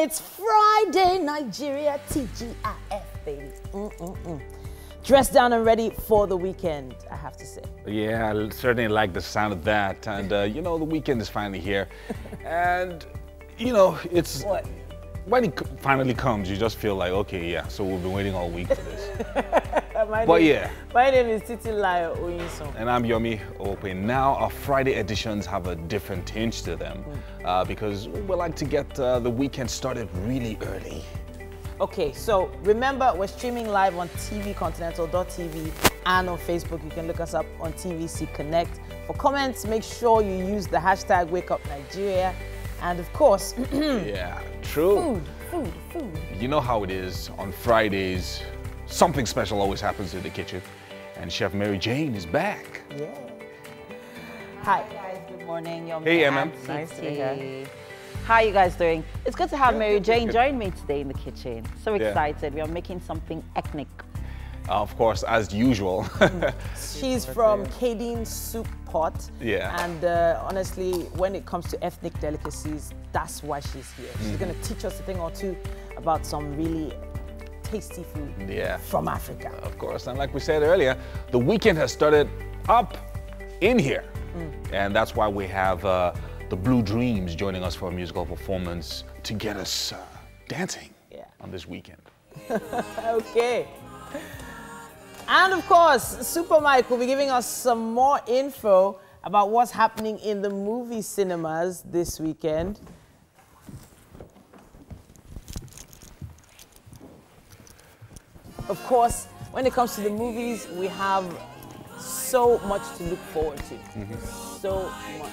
it's Friday, Nigeria, TGIF, baby. Dressed down and ready for the weekend, I have to say. Yeah, I certainly like the sound of that. And, you know, the weekend is finally here. And, you know, it's... What? When it finally comes, you just feel like, okay, yeah, so we've been waiting all week for this. My name is Titilayo Oyinson. And I'm Yomi Ope. Now our Friday editions have a different tinge to them because we like to get the weekend started really early. Okay, so remember, we're streaming live on tvcontinental.tv and on Facebook. You can look us up on TVC Connect. For comments, make sure you use the hashtag WakeUpNigeria. And of course, yeah, true. Food. You know how it is on Fridays. Something special always happens in the kitchen. And Chef Mary Jane is back. Yeah. Hi. Guys, good morning. Hey, MM. Nice to be here. How are you guys doing? It's good to have Mary Jane join me today in the kitchen. So excited. We are making something ethnic. Of course, as usual. She's from Kadeen Soup Pot. Yeah. And honestly, when it comes to ethnic delicacies, that's why she's here. She's going to teach us a thing or two about some really tasty food from Africa. Of course. And like we said earlier, the weekend has started up in here. And that's why we have the Blue Dreams joining us for a musical performance to get us dancing on this weekend. Okay. And of course, Super Mike will be giving us some more info about what's happening in the movie cinemas this weekend. Of course, when it comes to the movies, we have so much to look forward to. So much.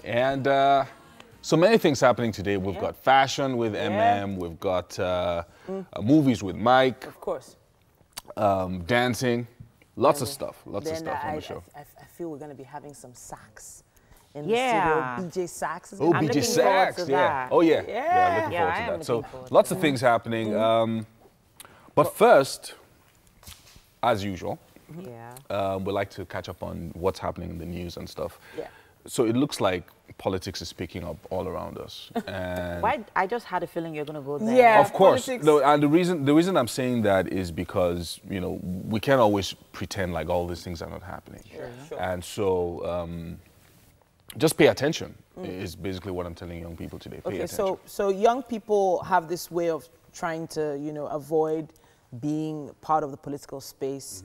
And so many things happening today. We've got fashion with MM. We've got movies with Mike. Of course. Dancing. Lots of stuff. Lots of stuff on the show. I feel we're going to be having some sax in the studio. BJ Sax is Oh, BJ Sax. Yeah. Oh, yeah. Yeah, looking forward to that. So lots of things happening. But first, as usual, we like to catch up on what's happening in the news and stuff. Yeah. So it looks like politics is picking up all around us. And Why? I just had a feeling you're going to go there. Yeah, of course. politics. No, and the reason I'm saying that is because, you know, we can't always pretend like all these things are not happening. Sure. And so just pay attention is basically what I'm telling young people today. Pay attention. So young people have this way of trying to, you know, avoid being part of the political space,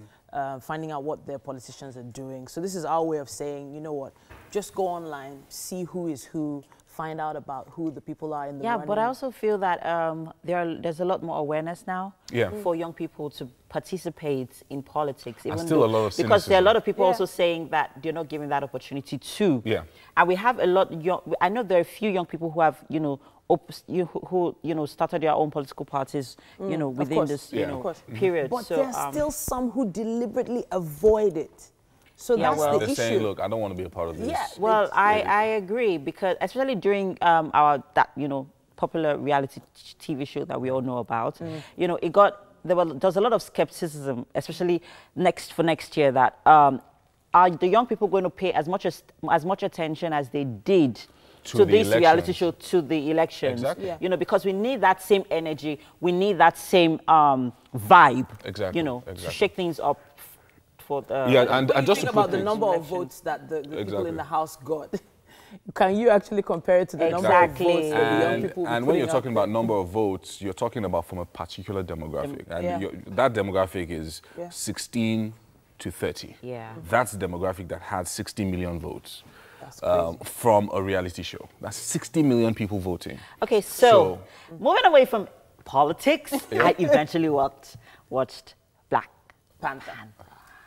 finding out what their politicians are doing. So this is our way of saying, you know what, just go online, see who is who, find out about who the people are in the running. But I also feel that there's a lot more awareness now for young people to participate in politics. Even still a lot of because there are a lot of people Yeah. also saying that they're not given that opportunity too. Yeah. And we have a lot I know there are a few young people who have, you know, who started their own political parties, you know, within this, you know, period. But so, there are still some who deliberately avoid it. So that's the they're issue. saying, look, I don't want to be a part of this. Yeah. Well, I agree, because especially during our popular reality TV show that we all know about, you know, there's a lot of skepticism, especially for next year, that are the young people going to pay as much attention as they did to this reality show, to the elections? Exactly. Yeah. You know, because we need that same energy, we need that same vibe. Exactly. You know, to shake things up. And just to about the number of votes that the people in the House got. Can you actually compare it to the number of votes that the young people And when you're talking about number of votes, you're talking about from a particular demographic. That demographic is 16 to 30. Yeah. That's the demographic that had 60 million votes That's from a reality show. That's 60 million people voting. Okay, so moving away from politics, I eventually watched Black Panther.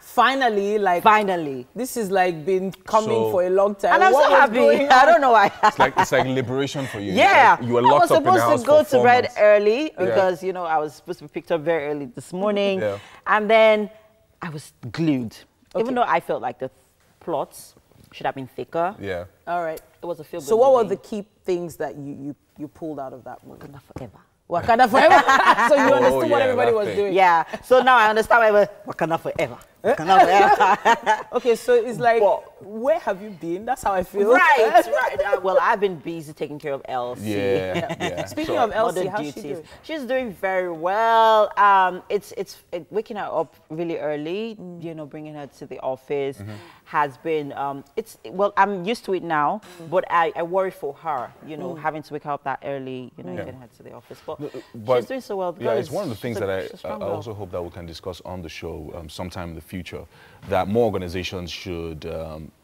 Finally, this is like been coming for a long time. And I'm so happy. I don't know why. It's like liberation for you. Yeah. Like you were locked up in the house. I was supposed to go to bed early because, Yeah. you know, I was supposed to be picked up very early this morning. Yeah. And then I was glued. Even though I felt like the plots should have been thicker. Yeah. All right. It was a feel-good So what were movie. the key things that you pulled out of that movie? Wakanda Forever. Wakanda Forever. So you understood what everybody was doing. Yeah. So now I understand why Wakanda Forever. Wakanda Forever. Okay, so it's like where have you been? That's how I feel. Right, right. Well, I've been busy taking care of Elsie. Yeah. Speaking of Elsie, how's she duties. doing? She's doing very well. It's waking her up really early. You know, bringing her to the office has been. Well, I'm used to it now, but I worry for her. You know, having to wake her up that early. You know, getting her to the office. But she's doing so well. Yeah, it's one of the things that I also hope that we can discuss on the show sometime in the future. That more organizations should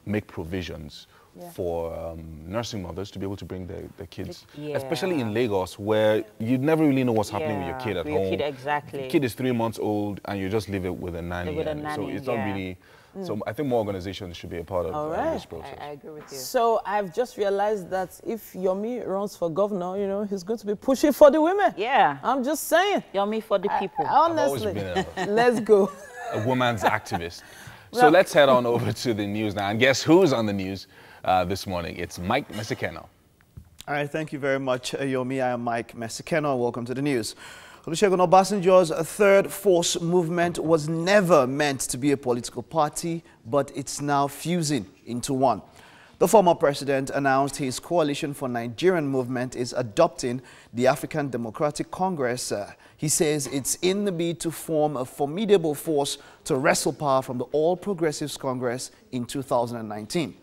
make provisions for nursing mothers to be able to bring their kids, especially in Lagos, where you never really know what's happening with your kid at home. Exactly. The kid is 3 months old, and you just leave it with a nanny. So it's not really. So I think more organizations should be a part of this process. I agree with you. So I've just realized that if Yomi runs for governor, you know, he's going to be pushing for the women. Yeah. I'm just saying. Yomi for the people. Honestly. I've always been Let's go. a woman's activist. So let's head on over to the news now. And guess who's on the news this morning? It's Mike Mesikeno. All right, thank you very much, Yomi. I am Mike Mesikeno. Welcome to the news. Olusegun Obasanjo's Third Force movement was never meant to be a political party, but it's now fusing into one. The former president announced his Coalition for Nigerian movement is adopting the African Democratic Congress. He says it's in the bid to form a formidable force to wrestle power from the All Progressives Congress in 2019.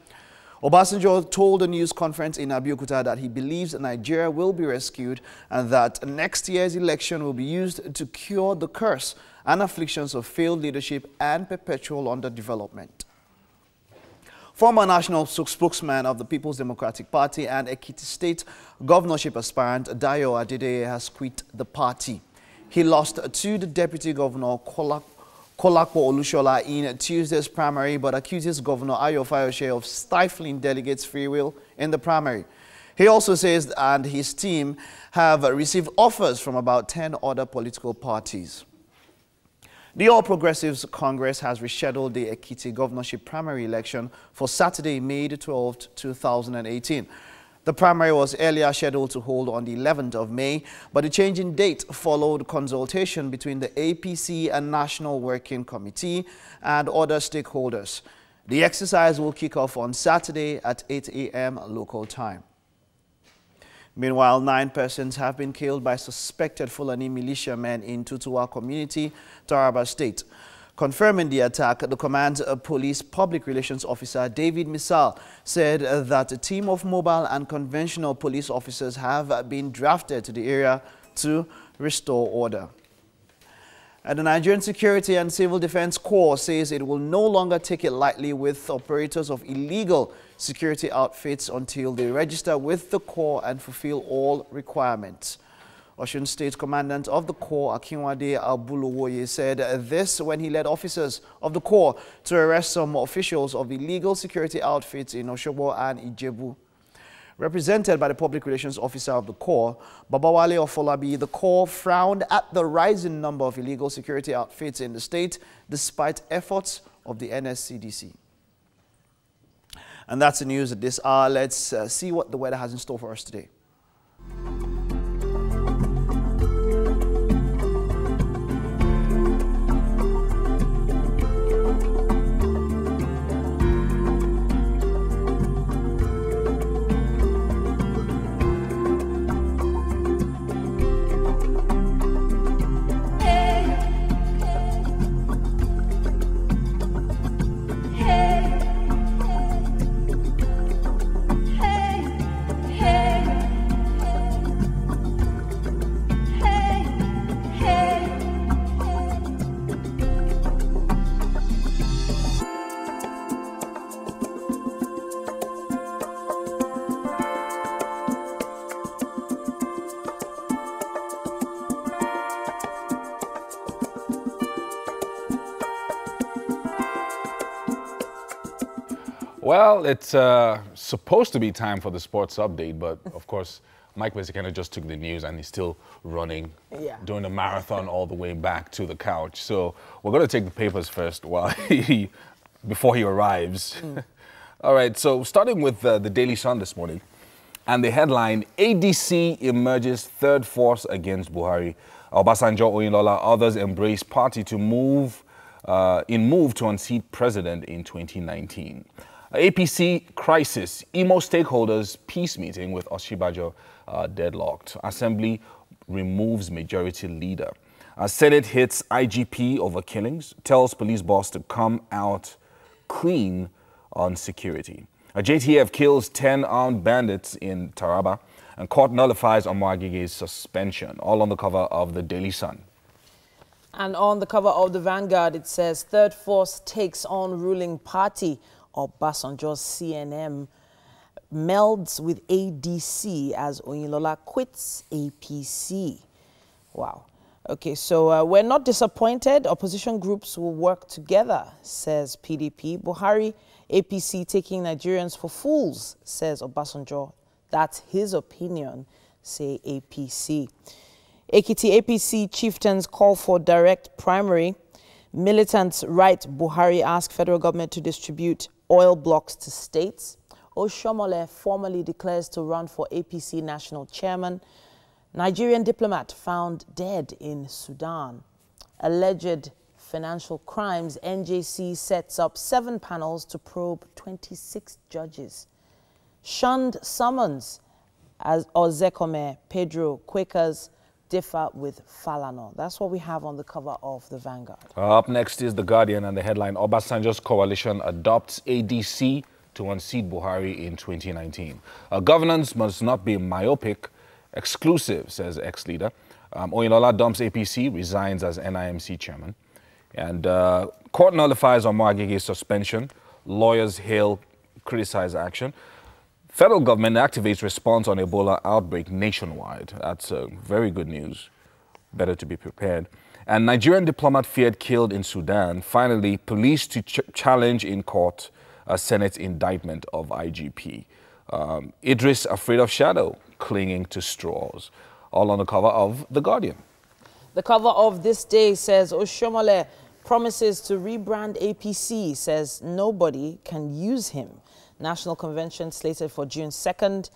Obasanjo told a news conference in Abeokuta that he believes Nigeria will be rescued and that next year's election will be used to cure the curse and afflictions of failed leadership and perpetual underdevelopment. Former national spokesman of the People's Democratic Party and Ekiti State governorship aspirant Dayo Adedeye has quit the party. He lost to the Deputy Governor Kolakpo Olushola in Tuesday's primary, but accuses Governor Ayo Fayose of stifling delegates' free will in the primary. He also says and his team have received offers from about 10 other political parties. The All Progressives Congress has rescheduled the Ekiti governorship primary election for Saturday, May 12, 2018. The primary was earlier scheduled to hold on the 11th of May, but the change in date followed consultation between the APC and National Working Committee and other stakeholders. The exercise will kick off on Saturday at 8 a.m. local time. Meanwhile, 9 persons have been killed by suspected Fulani militiamen in Tutuwa community, Taraba State. Confirming the attack, the Command Police Public Relations Officer David Misal said that a team of mobile and conventional police officers have been drafted to the area to restore order. And the Nigerian Security and Civil Defense Corps says it will no longer take it lightly with operators of illegal security outfits until they register with the Corps and fulfill all requirements. Osun State Commandant of the Corps, Akinwade Abuluwoye, said this when he led officers of the Corps to arrest some officials of illegal security outfits in Osogbo and Ijebu. Represented by the Public Relations Officer of the Corps, Babawale Ofolabi, the Corps frowned at the rising number of illegal security outfits in the state despite efforts of the NSCDC. And that's the news at this hour. Let's see what the weather has in store for us today. Well, it's supposed to be time for the sports update, but of course, Mike Mesikeno just took the news and he's still running, doing a marathon all the way back to the couch. So we're going to take the papers first while before he arrives. All right, so starting with the Daily Sun this morning, and the headline, ADC emerges third force against Buhari. Obasanjo, Oyinlola, others embrace party to move to unseat president in 2019. APC crisis. Imo stakeholders peace meeting with Oshibajo deadlocked. Assembly removes majority leader. Senate hits IGP over killings. Tells police boss to come out clean on security. JTF kills 10 armed bandits in Taraba. And court nullifies Omo Agege's suspension. All on the cover of the Daily Sun. And on the cover of the Vanguard, it says, Third Force takes on ruling party. Obasanjo's CNM melds with ADC as Oyinlola quits APC. Wow. Okay, so we're not disappointed. Opposition groups will work together, says PDP. Buhari, APC taking Nigerians for fools, says Obasanjo. That's his opinion, say APC. Ekiti APC chieftains call for direct primary. Militants write Buhari ask federal government to distribute oil blocks to states. Oshomole formally declares to run for APC national chairman. Nigerian diplomat found dead in Sudan. Alleged financial crimes, NJC sets up 7 panels to probe 26 judges. Shunned summons as Ozekome, Pedro, Quakers differ with Falana. That's what we have on the cover of the Vanguard. Up next is The Guardian and the headline, Obasanjo's coalition adopts ADC to unseat Buhari in 2019. Governance must not be myopic, exclusive, says ex-leader. Oyinlola dumps APC, resigns as NIMC chairman. And court nullifies Omo Agege's suspension. Lawyers hail criticize action. Federal government activates response on Ebola outbreak nationwide. That's very good news. Better to be prepared. And Nigerian diplomat feared killed in Sudan. Finally, police to challenge in court Senate's indictment of IGP. Idris afraid of shadow, clinging to straws. All on the cover of The Guardian. The cover of this day says Oshomole promises to rebrand APC, says nobody can use him. National convention slated for June 2nd.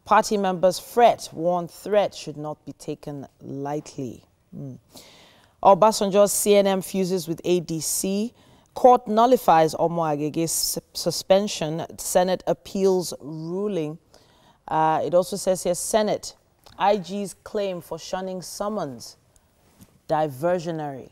Party members fret, warn threat should not be taken lightly. Obasanjo's CNM fuses with ADC. Court nullifies Omo Agege's suspension. Senate appeals ruling. It also says here, Senate, IG's claim for shunning summons, diversionary.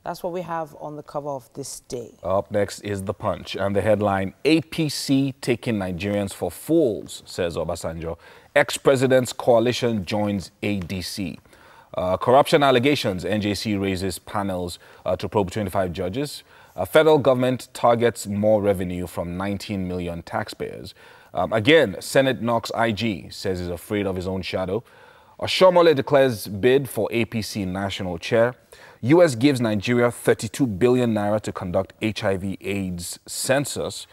That's what we have on the cover of this day. Up next is The Punch and the headline, APC taking Nigerians for fools, says Obasanjo. Ex-president's coalition joins ADC. Corruption allegations, NJC raises panels to probe 25 judges. Federal government targets more revenue from 19 million taxpayers. Again, Senate knocks IG, says he's afraid of his own shadow. Oshomole declares bid for APC national chair. U.S. gives Nigeria 32 billion naira to conduct HIV/AIDS census.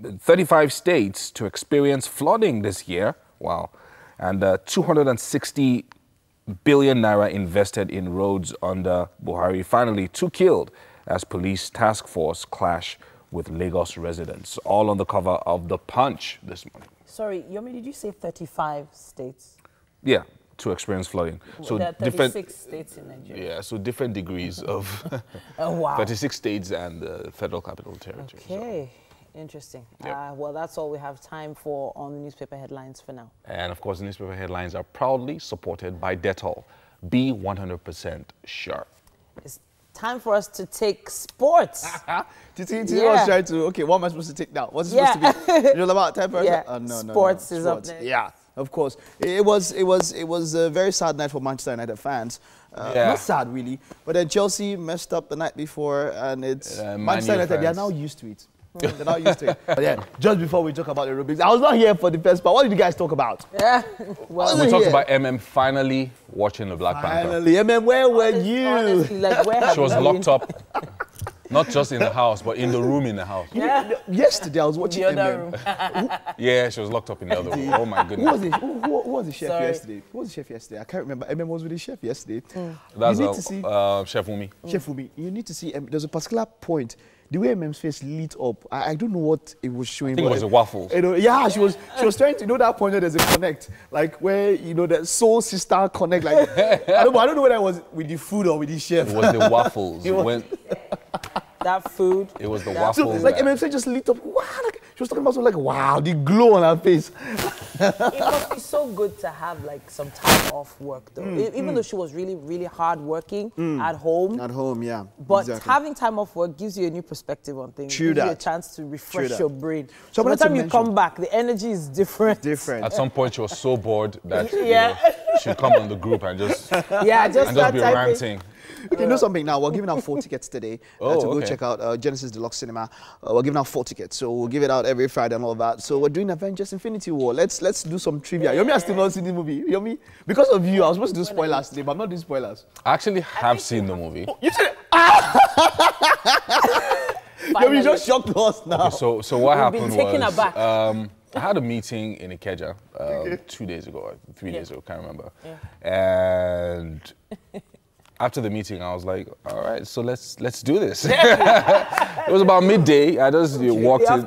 35 states to experience flooding this year. Wow. And 260 billion naira invested in roads under Buhari. Finally, 2 killed as police task force clash with Lagos residents. All on the cover of The Punch this morning. Sorry, Yomi, did you say 35 states? Yeah, to experience flooding. So there are 36 states in Nigeria. Yeah, so different degrees of oh, wow. 36 states and the Federal Capital Territory. Okay, so. Interesting. Yep. Well, that's all we have time for on the newspaper headlines for now. And of course, the newspaper headlines are proudly supported by Dettol. Be 100% sure. It's time for us to take sports. Titi was trying to, okay, what am I supposed to take now? What's it supposed to be? You're about 10%? Yeah, no, sports is up next. Yeah. Of course, it was a very sad night for Manchester United fans. Not sad really, but then Chelsea messed up the night before, and it's Manchester United. They are now used to it. They're not used to it. But yeah, just before we talk about the Olympics, I was not here for the first part. What did you guys talk about? Yeah, well, we talked about MM finally watching the Black Panther. Finally, MM, where were you? Honestly, like, where she was locked up. Not just in the house, but in the room in the house. Yeah. Yesterday I was watching the other room. Yeah, she was locked up in the other room. Oh my goodness. Who was the chef yesterday? Who was the chef yesterday? I can't remember. MM was with the chef yesterday. That's Chef Umi. Chef Umi. You need to see, there's a particular point. The way MM's face lit up, I don't know what it was showing. I think it was the waffles. Yeah, she was trying to, that point where there's a connect, like where, that soul sister connect, like, I don't know whether it was with the food or with the chef. It was the waffles. That food. It was the waffles. So, like, MM just lit up, wow, like, She was talking about something like, wow, the glow on her face. It must be so good to have like some time off work though. Even though she was really, really hard working at home. At home, yeah. But exactly. having time off work gives you a new perspective on things. True gives you a that. chance to refresh your brain. So by I the time wanted you to come back, the energy is different. Different. At some point, she was so bored that Yeah. she'd come on the group and just Just start be typing. ranting. Okay, you know something now? We're giving out 4 tickets today to Oh, go okay. check out Genesis Deluxe Cinema. We're giving out 4 tickets, so we'll give it out every Friday and all that. So we're doing Avengers Infinity War. Let's do some trivia. Yomi has still not seen the movie. Yomi, because of you, I was supposed to do spoilers today, but I'm not doing spoilers. I actually have seen the movie. You said Yomi just shocked us now. Okay, so what We've been happened taken was aback. I had a meeting in Ikeja 2 days ago, or 3 days ago, can't remember. And after the meeting, I was like, all right, so let's do this. It was about midday. I just walked in.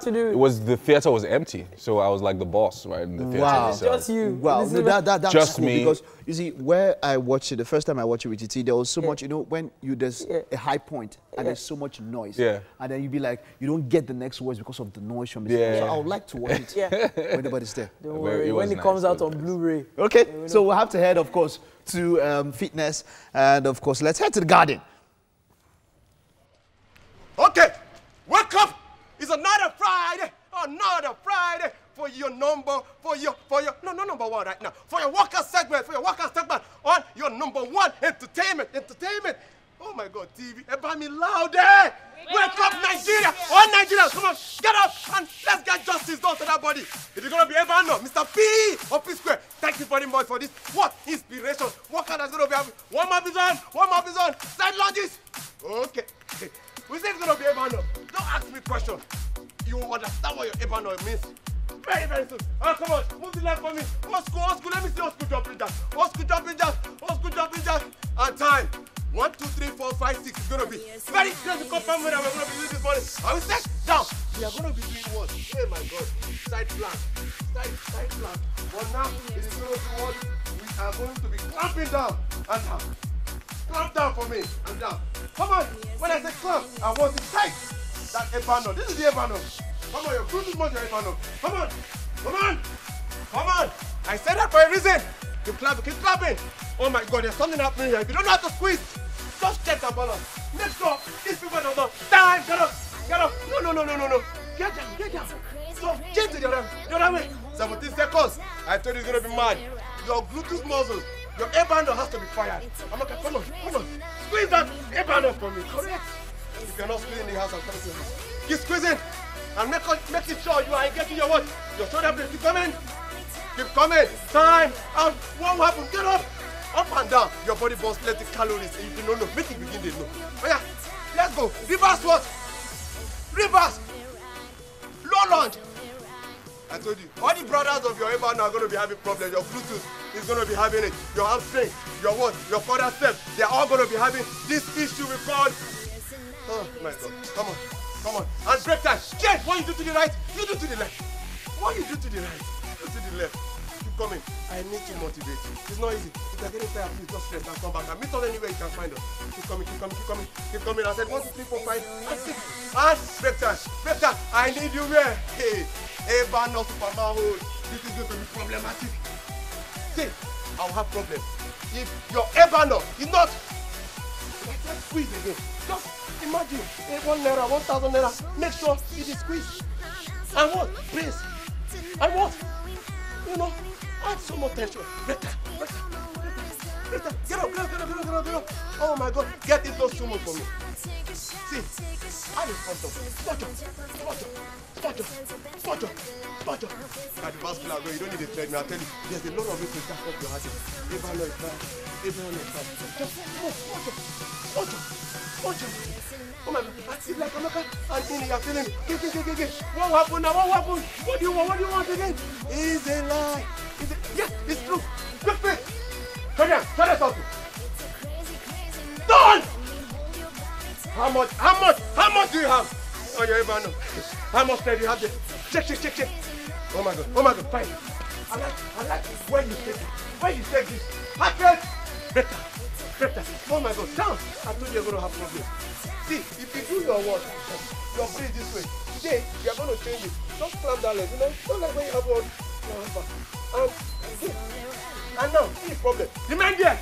The theater was empty, so I was like the boss, right, in the theater. Wow. itself. Just you. Wow, This no, is- that's Just cool me. Because you see, where I watched it, the first time I watched it with TT, there was so much, you know, when there's a high point and there's so much noise, Yeah. and then you be like, you don't get the next words because of the noise from the Yeah. So I would like to watch it when nobody's there. Don't Very- worry, it when was it nice, comes it out was on nice. Blu-ray. Okay, so we'll have to head, of course, to fitness, and of course, let's head to the garden. Okay, wake up! It's another Friday for your number one right now. For your workout segment, on your number one entertainment. Oh my God, TV, about me louder! Wake up, Nigeria! All Nigerians, come on, get up and let's get justice done to that body. It is gonna be Ebano, Mr. P of P Square. Thank you very much for this. What inspiration? Workout that's gonna be having. One more is on. Side lunges. Okay. We say it's gonna be Ebano. Don't ask me questions. You will understand what your Ebano means very, very soon. Oh, come on, move the leg for me. Old school, let me see old school jumping jacks. Old school jumping jacks. And time. 1, 2, 3, 4, 5, 6. It's gonna be very crazy confirm that we're gonna be doing this morning. I will set down. We are gonna be doing what? Oh my God. Side plank. But now it is gonna be what we are going to be clamping down and down. Clamp down for me and down. Come on. When I say clamp, I want it tight. That Ebano. This is the Ebano. Come on, your fruit is much your Ebano. Come on. I said that for a reason. Keep clapping. Oh my God, there's something happening here. If you don't know how to squeeze, just check the balance. Make sure these people don't know. Time, get up. No. Get down. So, change to the other way. 17 seconds. I told you it's gonna be mad. Your gluteus muscles, your Ebano has to be fired. Come on. Squeeze that Ebano for me. Correct. If you're not squeezing the house, I'm coming to your house. Keep squeezing. And make sure you are getting your what? Your shoulder blade. Keep coming. Time. And what will happen? Get up. Up and down. Your body burns plenty calories. If you don't know, make it begin to know. Oh yeah. Let's go. Reverse what? Reverse. Low lunge. I told you. All the brothers of your Ebano are going to be having problems. Your Bluetooth is going to be having it. Your hamstring, your what? Your quadriceps. They're all going to be having this issue with God. Oh my God. Come on. And break time. Change. What you do to the right, you do to the left. What you do to the right, you do to the left. Keep coming. I need to motivate you. It's not easy. If you're getting tired, please just rest and come back. And meet us anywhere you can find us. Keep coming. I said 1, 2, 3, 4, 5, and 6. And break time. I need you where? Hey, Ebano Superman hold. This is going to be problematic. See, I'll have problems. If your Ebano is not, let's squeeze again. Just imagine 1 naira, 1,000 naira. Make sure it is squeezed. And what? Please. And what? You know, add some more tension. Better. Get up. Oh my God. Get in those sumo for me. See. Add in front of Spot. Cardiovascular, you don't need a treadmill. I tell you, there's a lot of it to jack up your heart. Ebano is fine. Just Spot. Oh my God, that's it like Amaka. And in you're feeling it. What happened now? What do you want again? It's a lie. Yes, it's true. Quick. Turn down something. Done! How much do you have on your Ebano? How much do you have there? Check. Oh my God, fine. I like where you take this. Better. Oh my God, down. I told you you're going to have problems. See, if you do your work, your breathe this way, then you are going to change it. Just clamp that leg, you know, don't like when you have one. And now, see the problem. Remain there.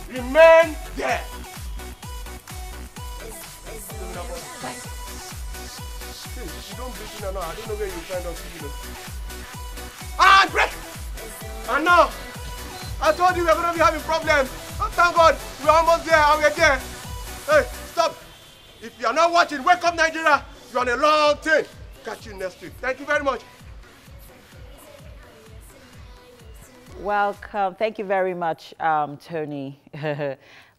Remain there. See, you don't breathe in and out. I don't know where you find out. Ah, break! And now, I told you we are going to be having problems. Oh, thank God, we are almost there and we are there. Hey, stop. If you are not watching, wake up Nigeria. You are on a long thing. Catch you next week. Thank you very much. Welcome. Thank you very much, Tony.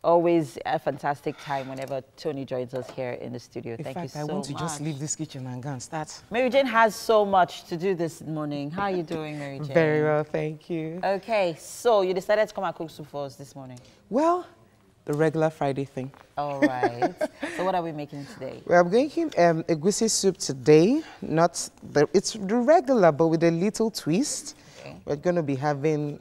Always a fantastic time whenever Tony joins us here in the studio. Thank you so much. I want to just leave this kitchen and go and start. Mary Jane has so much to do this morning. How are you doing, Mary Jane? Very well, thank you. Okay, so you decided to come and cook soup for us this morning? Well, the regular Friday thing. All right. So what are we making today? We are making egusi soup today. It's the regular, but with a little twist. Okay. We're going to be having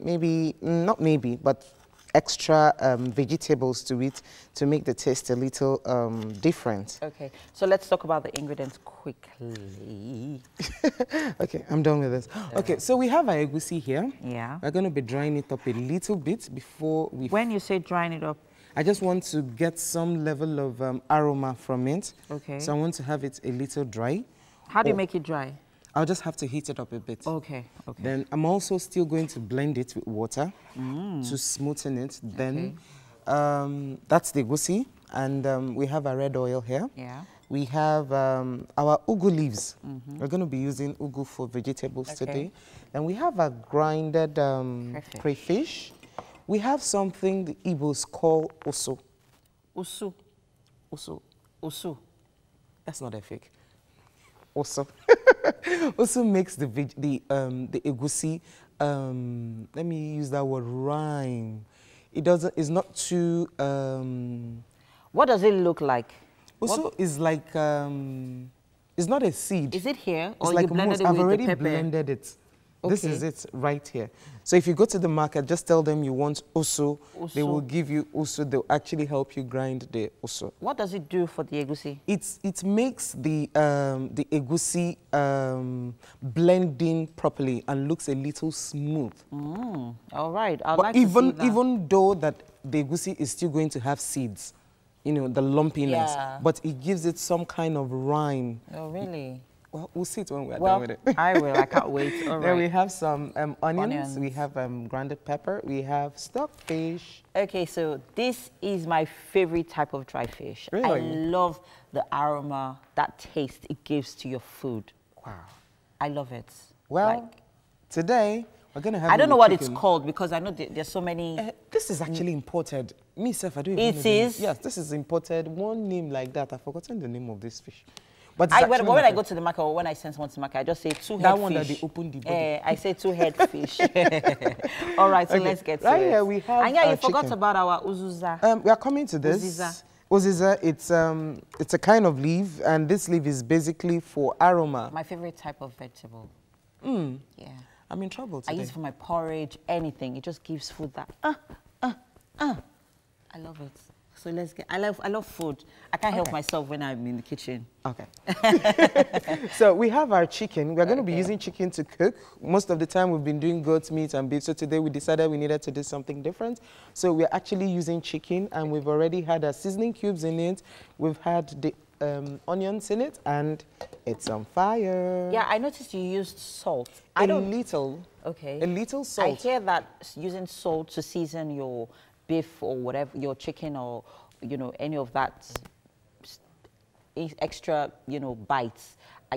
but extra vegetables to it to make the taste a little different. Okay, so let's talk about the ingredients quickly. Okay, I'm done with this. Okay, so we have our egusi here. Yeah. We're going to be drying it up a little bit before we... When you say drying it up? I just want to get some level of aroma from it. Okay. So I want to have it a little dry. How do you make it dry? I'll just have to heat it up a bit. Okay, okay. Then I'm also still going to blend it with water to smoothen it. Then that's the egusi. And we have our red oil here. Yeah. We have our ugu leaves. We're going to be using ugu for vegetables today. And we have a grinded crayfish. We have something the Igbos call oso. Osu. Oso. Osu. That's not a fake. Oso. Oso makes the egusi, let me use that word, rhyme. It's not too... What does it look like? Oso is like, it's not a seed. Is it here? Or it's like you blended it I've with already the pepper? blended it. Okay. This is it right here. So if you go to the market, just tell them you want oso. They will give you oso. They'll actually help you grind the oso. What does it do for the egusi? It makes the egusi blend in properly and looks a little smooth. All right. But even though that the egusi is still going to have seeds, you know, the lumpiness, but it gives it some kind of rhyme. Oh, really? Well, we'll see it when we're done with it. I will. I can't wait. All right. Then we have some onions. We have grounded pepper. We have stockfish. Okay, so this is my favorite type of dry fish. Really? I love the aroma, that taste it gives to your food. Wow. I love it. Well, today we're going to have... I don't know what it's called because I know there's so many... this is actually imported. Me, Seth, I don't even know. It is? Yes, this is imported. One name like that. I've forgotten the name of this fish. But when I go to the market or when I send someone to the market, I just say two head fish. That one that they open the body. I say two head fish. All right, so let's get to it. Here we have and you forgot about our uziza. We are coming to this. Uziza. Uziza, it's a kind of leaf, and this leaf is basically for aroma. My favorite type of vegetable. Yeah. I'm in trouble today. I use it for my porridge, anything. It just gives food that, I love it. So let's get, I love food. I can't help myself when I'm in the kitchen. Okay. So we have our chicken. We're going to be using chicken to cook. Most of the time we've been doing goat meat and beef. So today we decided we needed to do something different. So we're actually using chicken, and we've already had our seasoning cubes in it. We've had the onions in it, and it's on fire. Yeah, I noticed you used salt. A little. Okay. A little salt. I hear that using salt to season your beef or whatever, your chicken or, you know, any of that extra, you know, bites,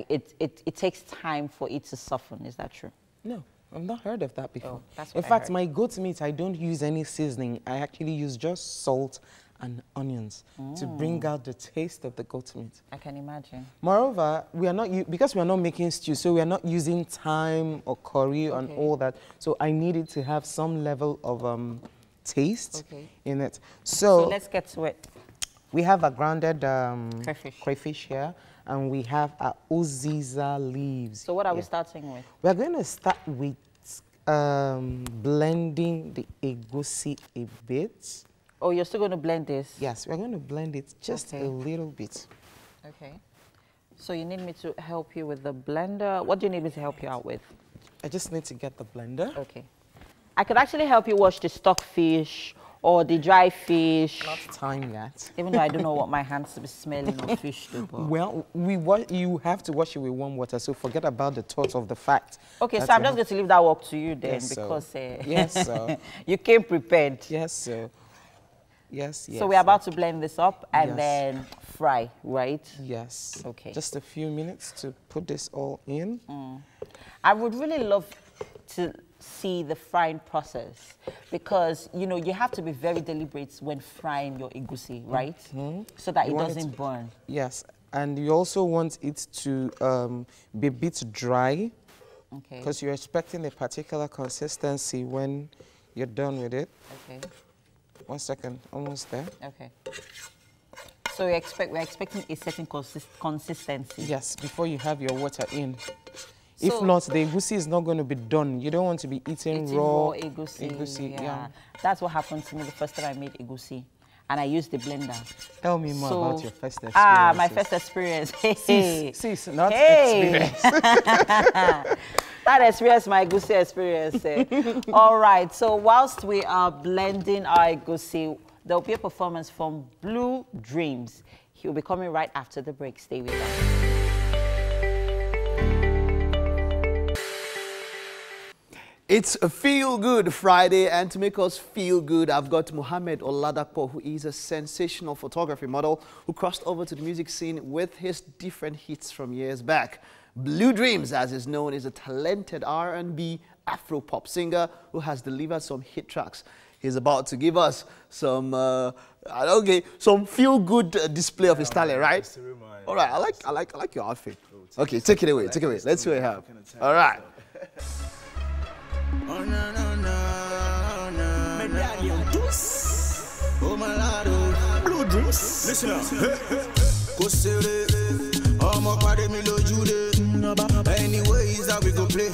it takes time for it to soften. Is that true? No, I've not heard of that before. Oh, that's what In fact, my goat meat, I don't use any seasoning. I actually use just salt and onions to bring out the taste of the goat meat. I can imagine. Moreover, we are not because we are not making stew, so we are not using thyme or curry and all that. So I needed to have some level of taste in it. So let's get to it. We have a grounded crayfish here, and we have our uziza leaves. So what are we starting with? We're going to start with blending the egusi a bit. Oh, you're still going to blend this? Yes, we're going to blend it just a little bit. Okay. So you need me to help you with the blender. What do you need me to help you out with? I just need to get the blender. Okay. I could actually help you wash the stock fish or the dry fish. Not time yet. Even though I don't know what my hands to be smelling of fish do. Well, you have to wash it with warm water, so forget about the thought of the fact. Okay, so I'm just going to leave that work to you then, yes, because yes, sir. You came prepared. Yes, sir. Yes, yes. So we're about to blend this up and then fry, right? Yes. Okay. Just a few minutes to put this all in. I would really love to see the frying process, because you have to be very deliberate when frying your egusi, right? So that it doesn't burn. Yes, and you also want it to be a bit dry, because you're expecting a particular consistency when you're done with it. Okay. 1 second, almost there. Okay. So we're expecting a certain consistency. Yes, before you have your water in. If not, the egusi is not going to be done. You don't want to be eating raw egusi. Yeah. That's what happened to me the first time I made egusi, and I used the blender. Tell me more about your first experience. My first experience. Sis, not experience. That experience, my egusi experience. All right, so whilst we are blending our egusi, there will be a performance from Blue Dreams. He'll be coming right after the break. Stay with us. It's a Feel Good Friday, and to make us feel good, I've got Mohammed Oladapo, who is a sensational photography model who crossed over to the music scene with his different hits from years back. Blue Dreams, as is known, is a talented R&B Afro-pop singer who has delivered some hit tracks. He's about to give us some, some feel-good display of his talent, right? All right, I like your outfit. Okay, take it away, take it away. Let's see what you have. All right. Oh no no no no. Medallion tous. Oh my lord. Blue Dreams. Listen up. Go say oh my party me lo jude. Anyways that we go play.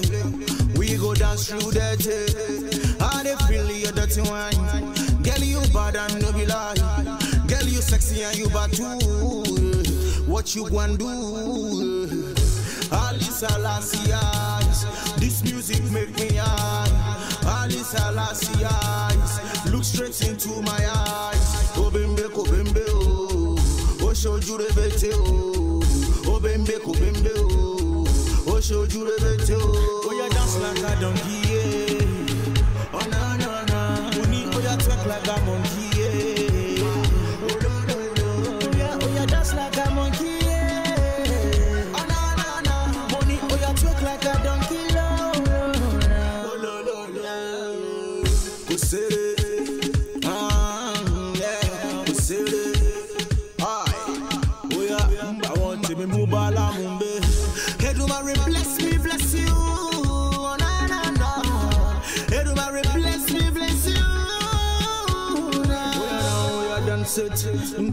We go dance through that day. How they feel your dirty wine. Girl you bad and no be lie. Girl you sexy and you bad too. What you gonna do? Alice eyes, this music make me high. Alice eyes, look straight into my eyes. Oh bembe, oh show you the bete, oh bembe, oh show you the bete, oh you dance like a donkey, yeah. Oh no no no, oh you twerk like a monkey, yeah. Oh you dance like a monkey.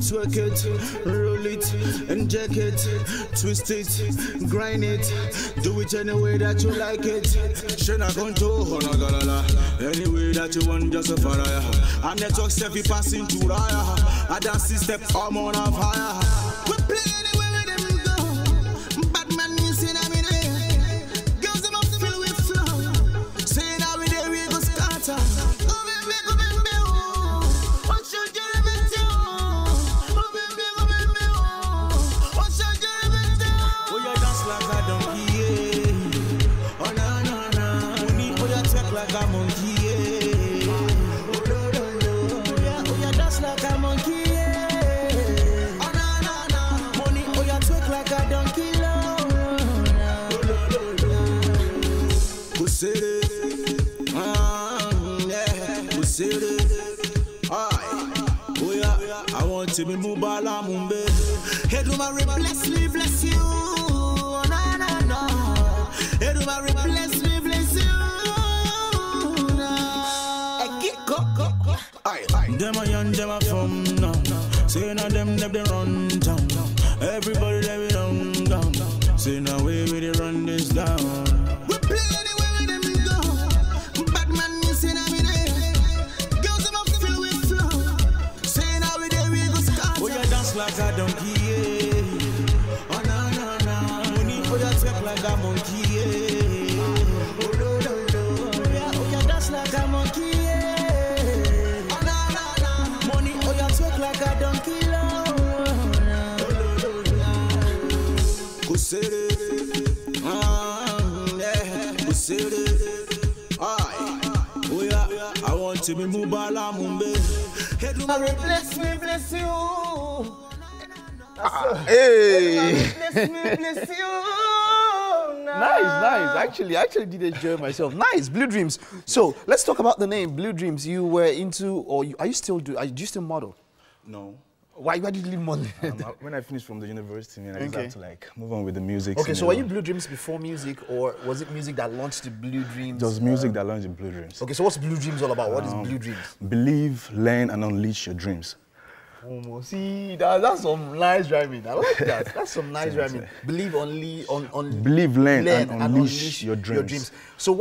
Twerk it, roll it, inject it, twist it, grind it, do it any way that you like it. Shana conto, any way that you want, just a fire. And the talk step you passing to raya. I dance step, I'm on a fire. We play anywhere with them go. Batman music, I mean, girls them up filled with flow. Saying how we there we go scatter. I want to be mubala mumbe. Edumare bless me, bless you. Na na na. Edumare bless me, bless you. Ekiko. Aye. Dem a young, dem a from now. Say na them they run down. Everybody they be run down. Say now we they run this down. We play anywhere with them go. Batman you say na me there. Girls them up filled with flow. like a monkey, yeah. Oh, no, no, no. Oh, yeah, dance like a monkey, yeah. Oh, no, no, no. Money, oh, yeah, talk like a donkey, Lord. Oh, no, no, no. Go say it. Yeah. Go say it. Oh, yeah. I want to be Mubala Mumbe. Bless me, bless you. Hey! Bless you. Nice. Actually, I actually did enjoy myself. Nice, Blue Dreams. So let's talk about the name Blue Dreams. You were into, or do you still model? No. Why did you leave modeling? When I finished from the university, I just had to like move on with the music. Okay, so were you Blue Dreams before music, or was it music that launched the Blue Dreams? It was music that launched the Blue Dreams. Okay, so what's Blue Dreams all about? What is Blue Dreams? Believe, learn, and unleash your dreams. Oh, see, that's some nice rhyming. I like that. That's some nice rhyming. Believe, Believe, learn, and unleash your dreams. So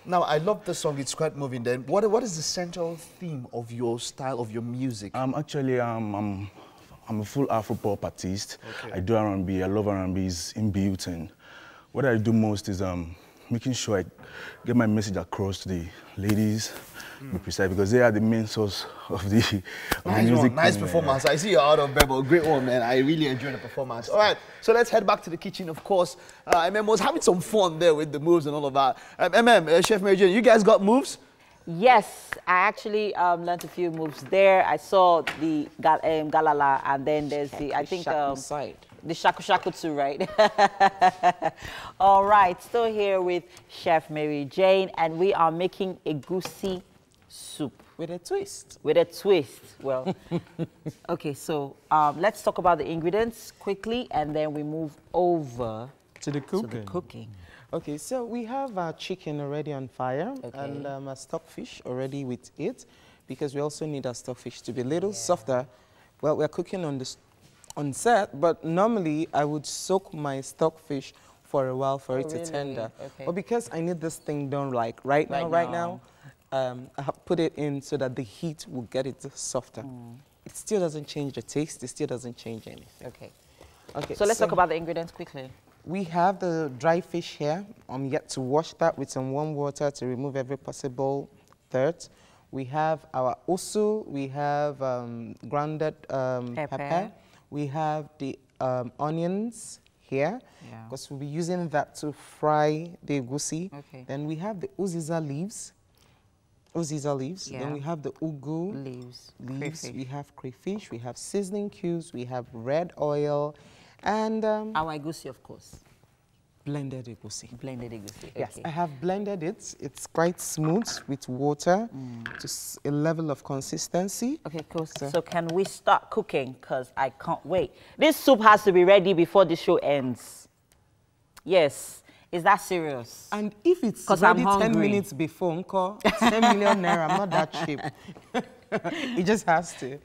now I love the song, it's quite moving then. What is the central theme of your style, of your music? Actually, I'm a full Afro-pop artist. Okay. I do R&B, I love R&B's inbuilt, and what I do most is making sure I get my message across to the ladies, be precise, because they are the main source of the music. Nice performance. I see you're out of bed, but great one, man. I really enjoyed the performance. All right, so let's head back to the kitchen, of course. MM was having some fun there with the moves and all of that. Chef Mary Jane, you guys got moves? Yes, I actually learned a few moves there. I saw the Galala, and then there's the, I think, the Shaku Shaku too, right? All right, still here with Chef Mary Jane, and we are making egusi soup. With a twist. With a twist. Well, okay, so let's talk about the ingredients quickly, and then we move over to the cooking. Okay, so we have our chicken already on fire, and a stockfish already with it, because we also need our stockfish to be a little softer. Well, we're cooking on set, but normally I would soak my stockfish for a while for it to tender. Okay. But because I need this thing done like right now, I have put it in so that the heat will get it softer. It still doesn't change the taste. It still doesn't change anything. Okay. So let's talk about the ingredients quickly. We have the dry fish here. I'm yet to wash that with some warm water to remove every possible dirt. We have our usu. We have grounded pepper. We have the onions here, because we'll be using that to fry the egusi. Then we have the uziza leaves. Then we have the ugu leaves. We have crayfish. We have seasoning cubes. We have red oil. And our egusi, of course. Blended egusi. Blended egusi. Yes, I have blended it. It's quite smooth with water, just a level of consistency. Okay, cool. So can we start cooking? Because I can't wait. This soup has to be ready before the show ends. Yes. Is that serious? And if it's ready 10 minutes before, 10 million naira, I'm not that cheap. It just has to.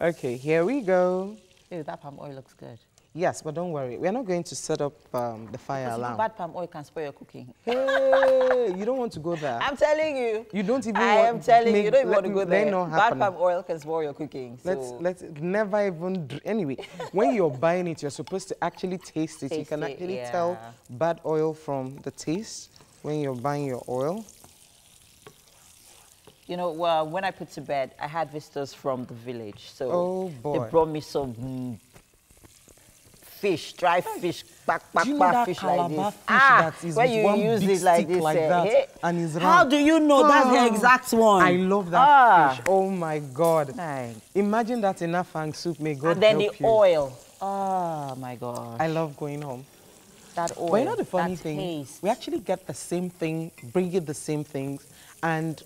Okay, here we go. Ew, that palm oil looks good. Yes, but don't worry. We're not going to set up the fire alarm. Bad palm oil can spoil your cooking. Hey, you don't want to go there. I'm telling you. You don't even I am telling you, you don't even want to go there. Bad palm oil can spoil your cooking. So. Let's never even... Anyway, when you're buying it, you're supposed to actually taste it. You can actually tell bad oil from the taste when you're buying your oil. You know, when I put to bed, I had visitors from the village. So they brought me some fish, dry fish, fish like this. That is when you use it like this, that, and it's how do you know that's the exact one? I love that fish. Oh my God! Imagine that in afang soup. May God help you. And then the oil. Oh my God! I love going home. That oil. But you know the funny thing? We actually get the same thing, bring it the same things, and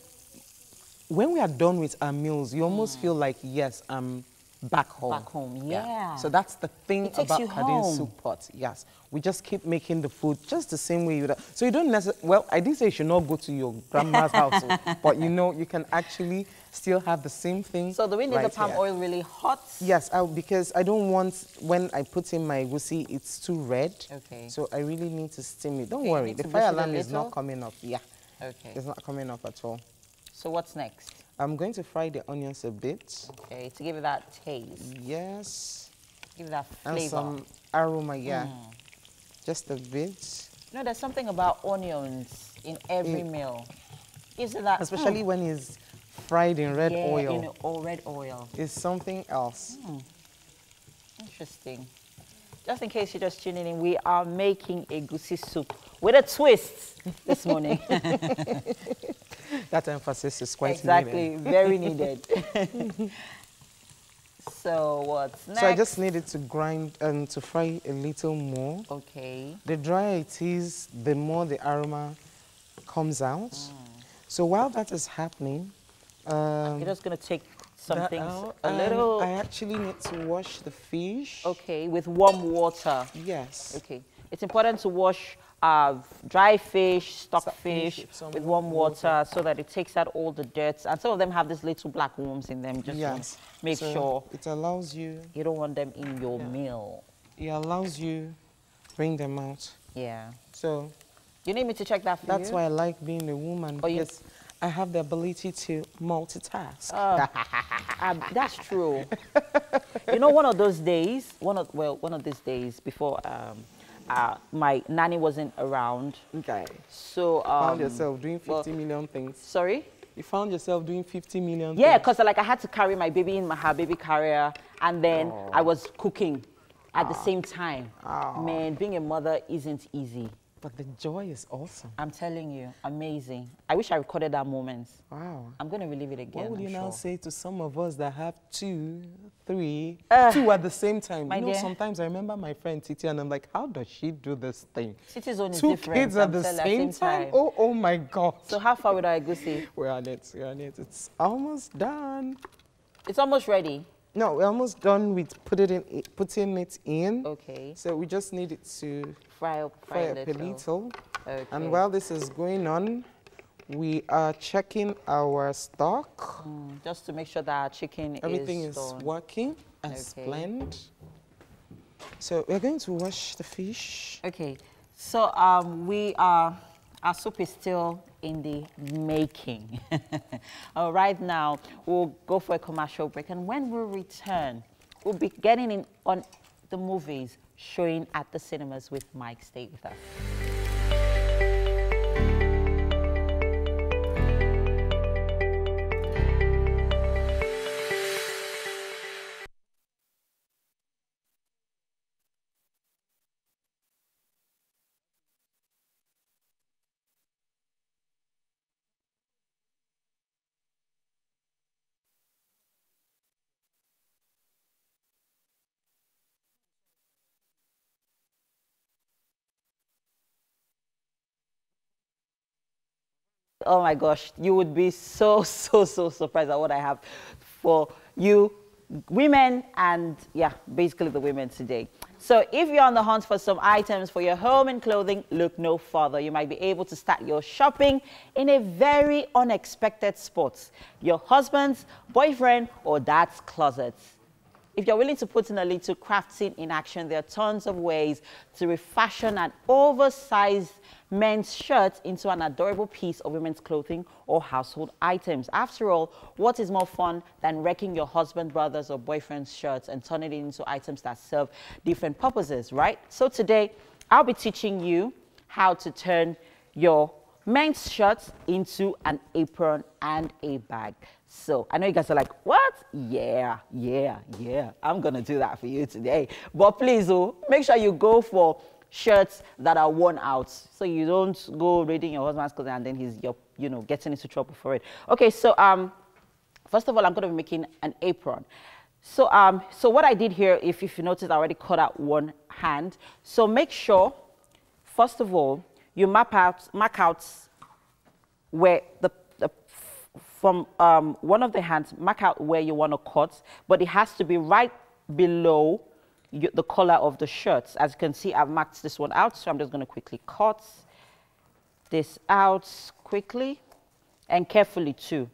when we are done with our meals, you almost feel like, yes, I'm back home. Back home, yeah. So that's the thing about Kadin soup pot. Yes, we just keep making the food just the same way. So you don't necessarily, well, I didn't say you should not go to your grandma's house, but you know, you can actually still have the same thing. So do we need the palm oil really hot? Yes, because I don't want, when I put in my egusi, it's too red. Okay. So I really need to steam it. Don't worry, the fire alarm is not coming up. Yeah. Okay. It's not coming up at all. So what's next? I'm going to fry the onions a bit. Okay, to give it that taste. Yes. Give it that flavor. And some aroma, yeah. Just a bit. No, there's something about onions in every meal. Isn't that? Especially when it's fried in red oil. In red oil. It's something else. Interesting. Just in case you're just tuning in, we are making egusi soup with a twist this morning. That emphasis is quite exactly, needed. very needed. So what's next? So I just needed to grind and to fry a little more. Okay. The drier it is, the more the aroma comes out. So while that is happening, you're just going to take some things a little. I actually need to wash the fish. Okay, with warm water. Yes. Okay. It's important to wash dry fish, stock fish with warm water so that it takes out all the dirt. And some of them have these little black worms in them. Just Yes. make sure it allows you. You don't want them in your meal. It allows you bring them out. Yeah. So you need me to check that for that's you? why I like being a woman, because I have the ability to multitask. That's true. You know, one of those days, one of these days before my nanny wasn't around. Okay. So you found yourself doing 50 million things. Sorry? You found yourself doing 50 million Yeah, things. because like I had to carry my baby in her baby carrier, and then I was cooking at the same time. Man, being a mother isn't easy. But the joy is awesome. I'm telling you, amazing. I wish I recorded that moment. Wow. I'm going to relive it again. What would you I'm now sure. say to some of us that have two, three, two at the same time? My You know, dear. sometimes I remember my friend Titi and I'm like, how does she do this thing? Titi's own is Two different. kids at the same time? Oh my God. So how far with our egusi? We're on it, we're on it. It's almost done. It's almost ready. No, we're almost done with putting it in. Okay. So we just need it to fry up a little. Okay. And while this is going on, we are checking our stock. Just to make sure that our chicken Everything is done. working as planned. So we're going to wash the fish. Okay. So our soup is still in the making. Right now, we'll go for a commercial break. And when we return, we'll be getting in on the movies showing at the cinemas with Mike. Stay with us. Oh my gosh, you would be so surprised at what I have for you women and basically the women today. So if you're on the hunt for some items for your home and clothing, look no further. You might be able to start your shopping in a very unexpected spot. Your husband's, boyfriend, or dad's closet. If you're willing to put in a little crafting in action, there are tons of ways to refashion an oversized men's shirt into an adorable piece of women's clothing or household items. After all, what is more fun than wrecking your husband, brother's, or boyfriend's shirts and turning it into items that serve different purposes, right? So today, I'll be teaching you how to turn your men's shirts into an apron and a bag. So I know you guys are like, what? Yeah. I'm going to do that for you today. But please, make sure you go for shirts that are worn out, so you don't go raiding your husband's clothing and then he's getting into trouble for it. Okay, so first of all, I'm going to be making an apron. So so what I did here, if you notice, I already cut out one hand. So make sure, first of all, you mark out where from one of the hands, mark out where you want to cut, but it has to be right below the collar of the shirts. As you can see, I've marked this one out, so I'm just going to quickly cut this out quickly and carefully too.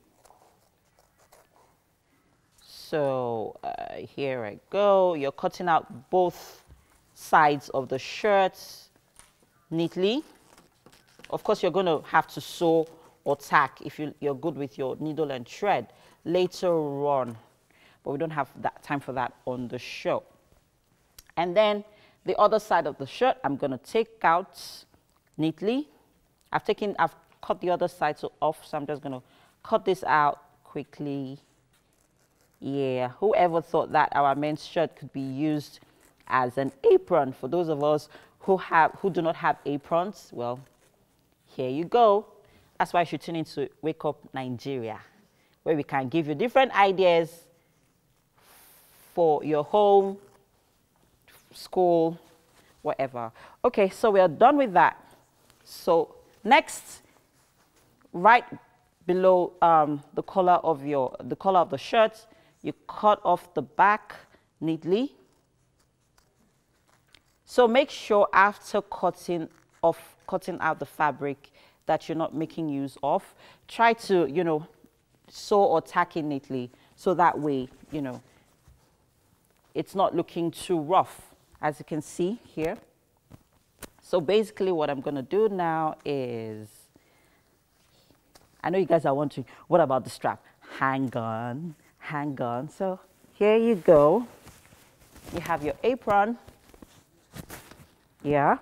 So here I go. You're cutting out both sides of the shirts neatly. Of course, you're going to have to sew or tack if you're good with your needle and thread later on, but we don't have that time for that on the show. And then the other side of the shirt, I'm going to take out neatly. I've cut the other side off, so I'm just going to cut this out quickly. Yeah, whoever thought that our men's shirt could be used as an apron? For those of us who do not have aprons, well, here you go. That's why you should tune into Wake Up Nigeria, where we can give you different ideas for your home, school, whatever. Okay, so we are done with that. So next, right below the collar of the shirt, you cut off the back neatly. So make sure after cutting out the fabric that you're not making use of, try to, you know, sew or tack it neatly, so that way, you know, it's not looking too rough, as you can see here. So basically what I'm going to do now is, I know you guys are wondering, what about the strap? Hang on. So here you go. You have your apron. Yeah.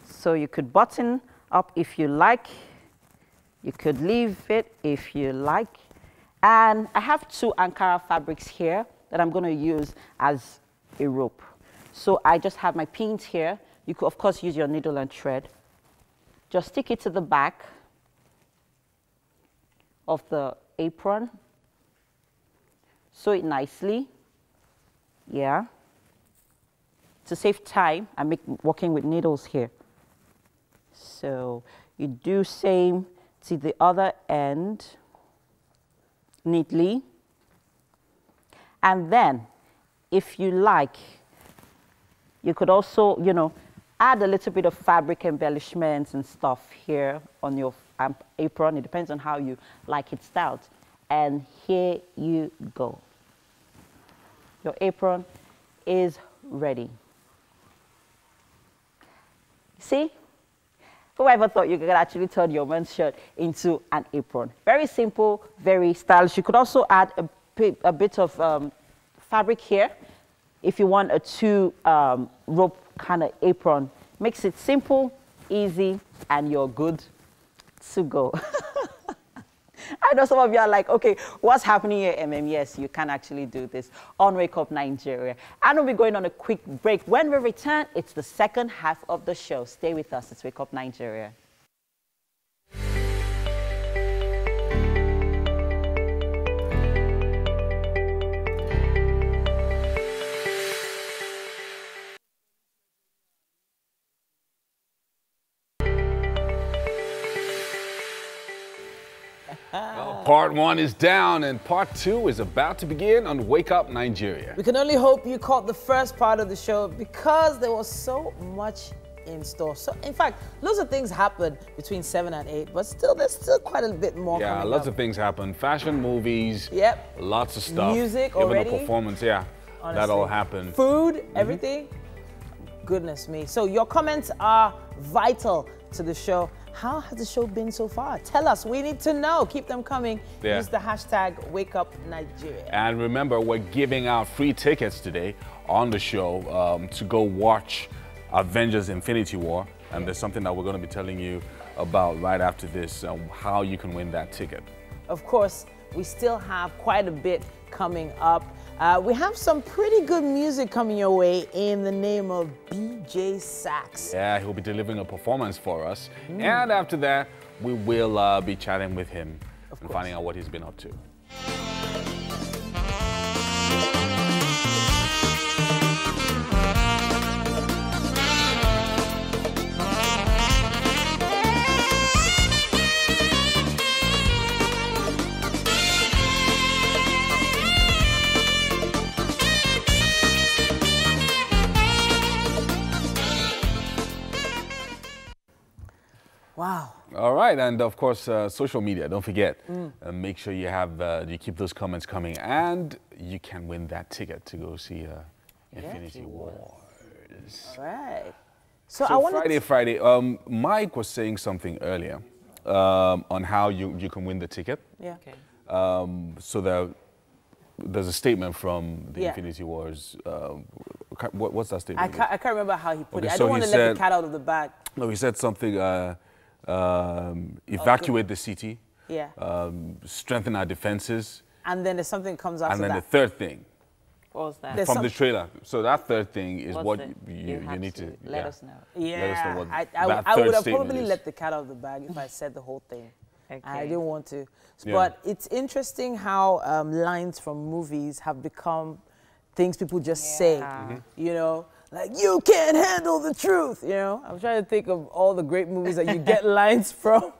So you could button up if you like. You could leave it if you like. And I have 2 Ankara fabrics here that I'm going to use as a rope. So I just have my pins here. You could, of course, use your needle and thread. Just stick it to the back of the apron. Sew it nicely. Yeah. To save time, I'm working with needles here. So you do same to the other end neatly. And then, if you like, you could also, you know, add a little bit of fabric embellishments and stuff here on your apron. It depends on how you like it styled. And here you go. Your apron is ready. See? Whoever thought you could actually turn your men's shirt into an apron? Very simple, very stylish. You could also add a bit of fabric here if you want a 2 rope kind of apron. Makes it simple, easy, and you're good to go. I know some of you are like, okay, what's happening here, Yes, you can actually do this on Wake Up Nigeria. And we'll be going on a quick break. When we return, it's the second half of the show. Stay with us. It's Wake Up Nigeria. Part 1 is down and part 2 is about to begin on Wake Up Nigeria. We can only hope you caught the first part of the show because there was so much in store. So, in fact, lots of things happened between 7 and 8, but still, there's still quite a bit more coming up. Yeah, lots of things happen. Fashion, movies. Yep. Lots of stuff. Music Even already. the performance, yeah. Honestly. That all happened. Food, everything. Goodness me. So your comments are vital to the show. How has the show been so far? Tell us. We need to know. Keep them coming. Yeah. Use the hashtag WakeUpNigeria. And remember, we're giving out free tickets today on the show to go watch Avengers Infinity War. And there's something that we're going to be telling you about right after this, how you can win that ticket. Of course, we still have quite a bit coming up. We have some pretty good music coming your way in the name of BJ Sax. Yeah, he'll be delivering a performance for us. And after that, we will be chatting with him and finding out what he's been up to. Wow. All right, and of course, social media, don't forget. Make sure you have, you keep those comments coming, and you can win that ticket to go see Infinity Wars. All right. So I wanted Friday, Mike was saying something earlier on how you can win the ticket. Yeah. Okay. So there's a statement from the Infinity Wars. What's that statement? I can't remember how he put it. I don't want to let the cat out of the bag. No, he said something, evacuate the city, strengthen our defenses. And then there's something that comes after that. And then the third thing. What was that? From the trailer. So that third thing is what you need to let us know. Yeah, let us know what I would have probably let the cat out of the bag if I said the whole thing. Okay. I didn't want to. Yeah. But it's interesting how lines from movies have become things people just say, you know, like, you can't handle the truth, you know. I'm trying to think of all the great movies that you get lines from.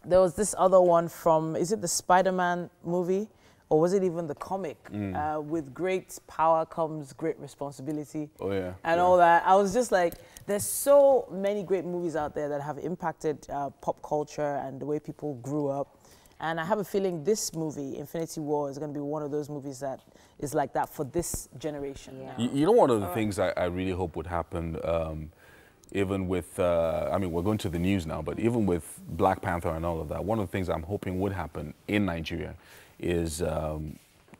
There was this other one from, is it the Spider-Man movie? Or was it even the comic? With great power comes great responsibility. Oh, yeah. And all that. I was just like, there's so many great movies out there that have impacted pop culture and the way people grew up. And I have a feeling this movie, Infinity War, is going to be one of those movies that is like that for this generation. Yeah. You know, one of the things I really hope would happen, even with, I mean, we're going to the news now, but even with Black Panther and all of that, one of the things I'm hoping would happen in Nigeria is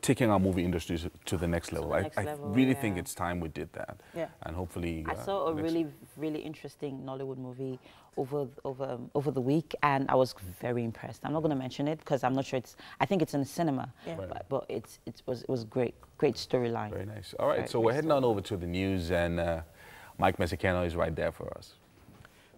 taking our movie industry to the next level. I really think it's time we did that. Yeah. And hopefully... I saw a really interesting Nollywood movie over the week, and I was very impressed. I'm not going to mention it because I'm not sure it's... I think it's in the cinema, but it was great storyline. Very nice. All right, so we're heading on over to the news, and Mike Mesekeno is right there for us.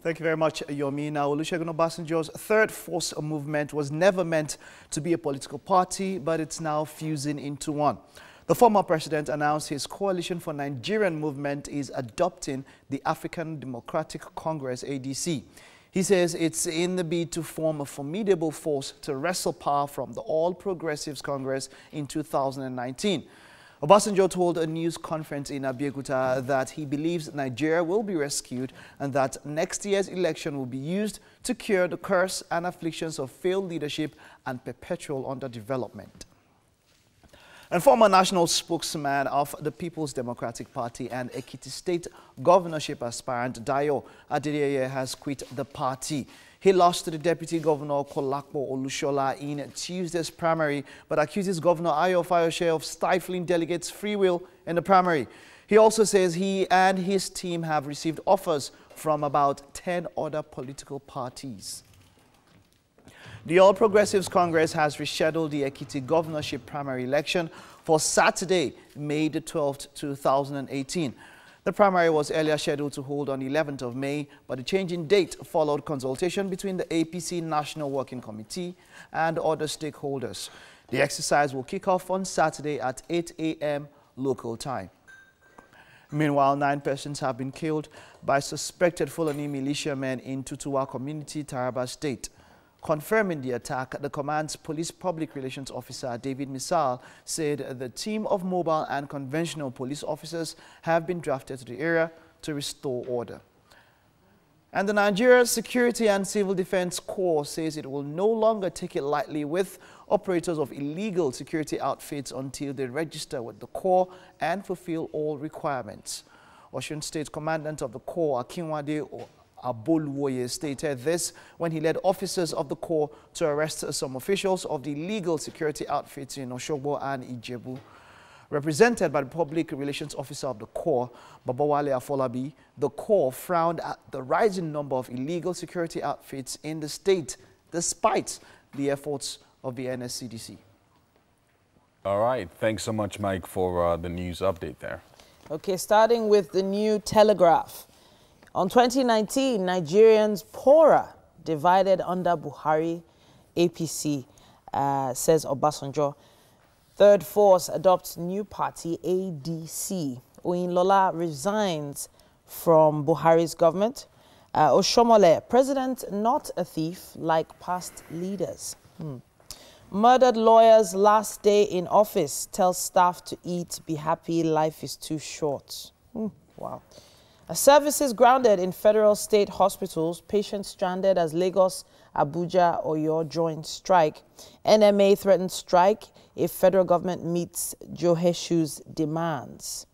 Thank you very much, Yomi. Now, Olusegun Obasanjo's third force movement was never meant to be a political party, but it's now fusing into one. The former president announced his Coalition for Nigerian movement is adopting the African Democratic Congress, ADC. He says it's in the bid to form a formidable force to wrestle power from the All Progressives Congress in 2019. Obasanjo told a news conference in Abeokuta that he believes Nigeria will be rescued and that next year's election will be used to cure the curse and afflictions of failed leadership and perpetual underdevelopment. And former national spokesman of the People's Democratic Party and Ekiti State governorship aspirant Dayo Adeleye has quit the party. He lost to the Deputy Governor Kolakpo Olushola in Tuesday's primary, but accuses Governor Ayo Fayose of stifling delegates' free will in the primary. He also says he and his team have received offers from about 10 other political parties. The All Progressives Congress has rescheduled the Ekiti governorship primary election for Saturday, May the 12th, 2018. The primary was earlier scheduled to hold on 11th of May, but the change in date followed consultation between the APC National Working Committee and other stakeholders. The exercise will kick off on Saturday at 8 a.m. local time. Meanwhile, 9 persons have been killed by suspected Fulani militiamen in Tutuwa community, Taraba State. Confirming the attack, the command's police public relations officer, David Misal, said the team of mobile and conventional police officers have been drafted to the area to restore order. And the Nigeria Security and Civil Defense Corps says it will no longer take it lightly with operators of illegal security outfits until they register with the Corps and fulfill all requirements. Osun State Commandant of the Corps, Akinwade Abolwoye, stated this when he led officers of the Corps to arrest some officials of the illegal security outfits in Oshogbo and Ijebu. Represented by the Public Relations Officer of the Corps, Babawale Afolabi, the Corps frowned at the rising number of illegal security outfits in the state, despite the efforts of the NSCDC. All right. Thanks so much, Mike, for the news update there. Okay, starting with the New Telegraph. On 2019, Nigerians poorer, divided under Buhari, APC, says Obasanjo. Third force adopts new party, ADC. Oyinlola resigns from Buhari's government. Oshomole, president not a thief like past leaders. Murdered lawyer's last day in office tells staff to eat, be happy, life is too short. Wow. Services grounded in federal state hospitals, patients stranded as Lagos, Abuja, Oyo join strike. NMA threatens strike if federal government meets Joheshu's demands.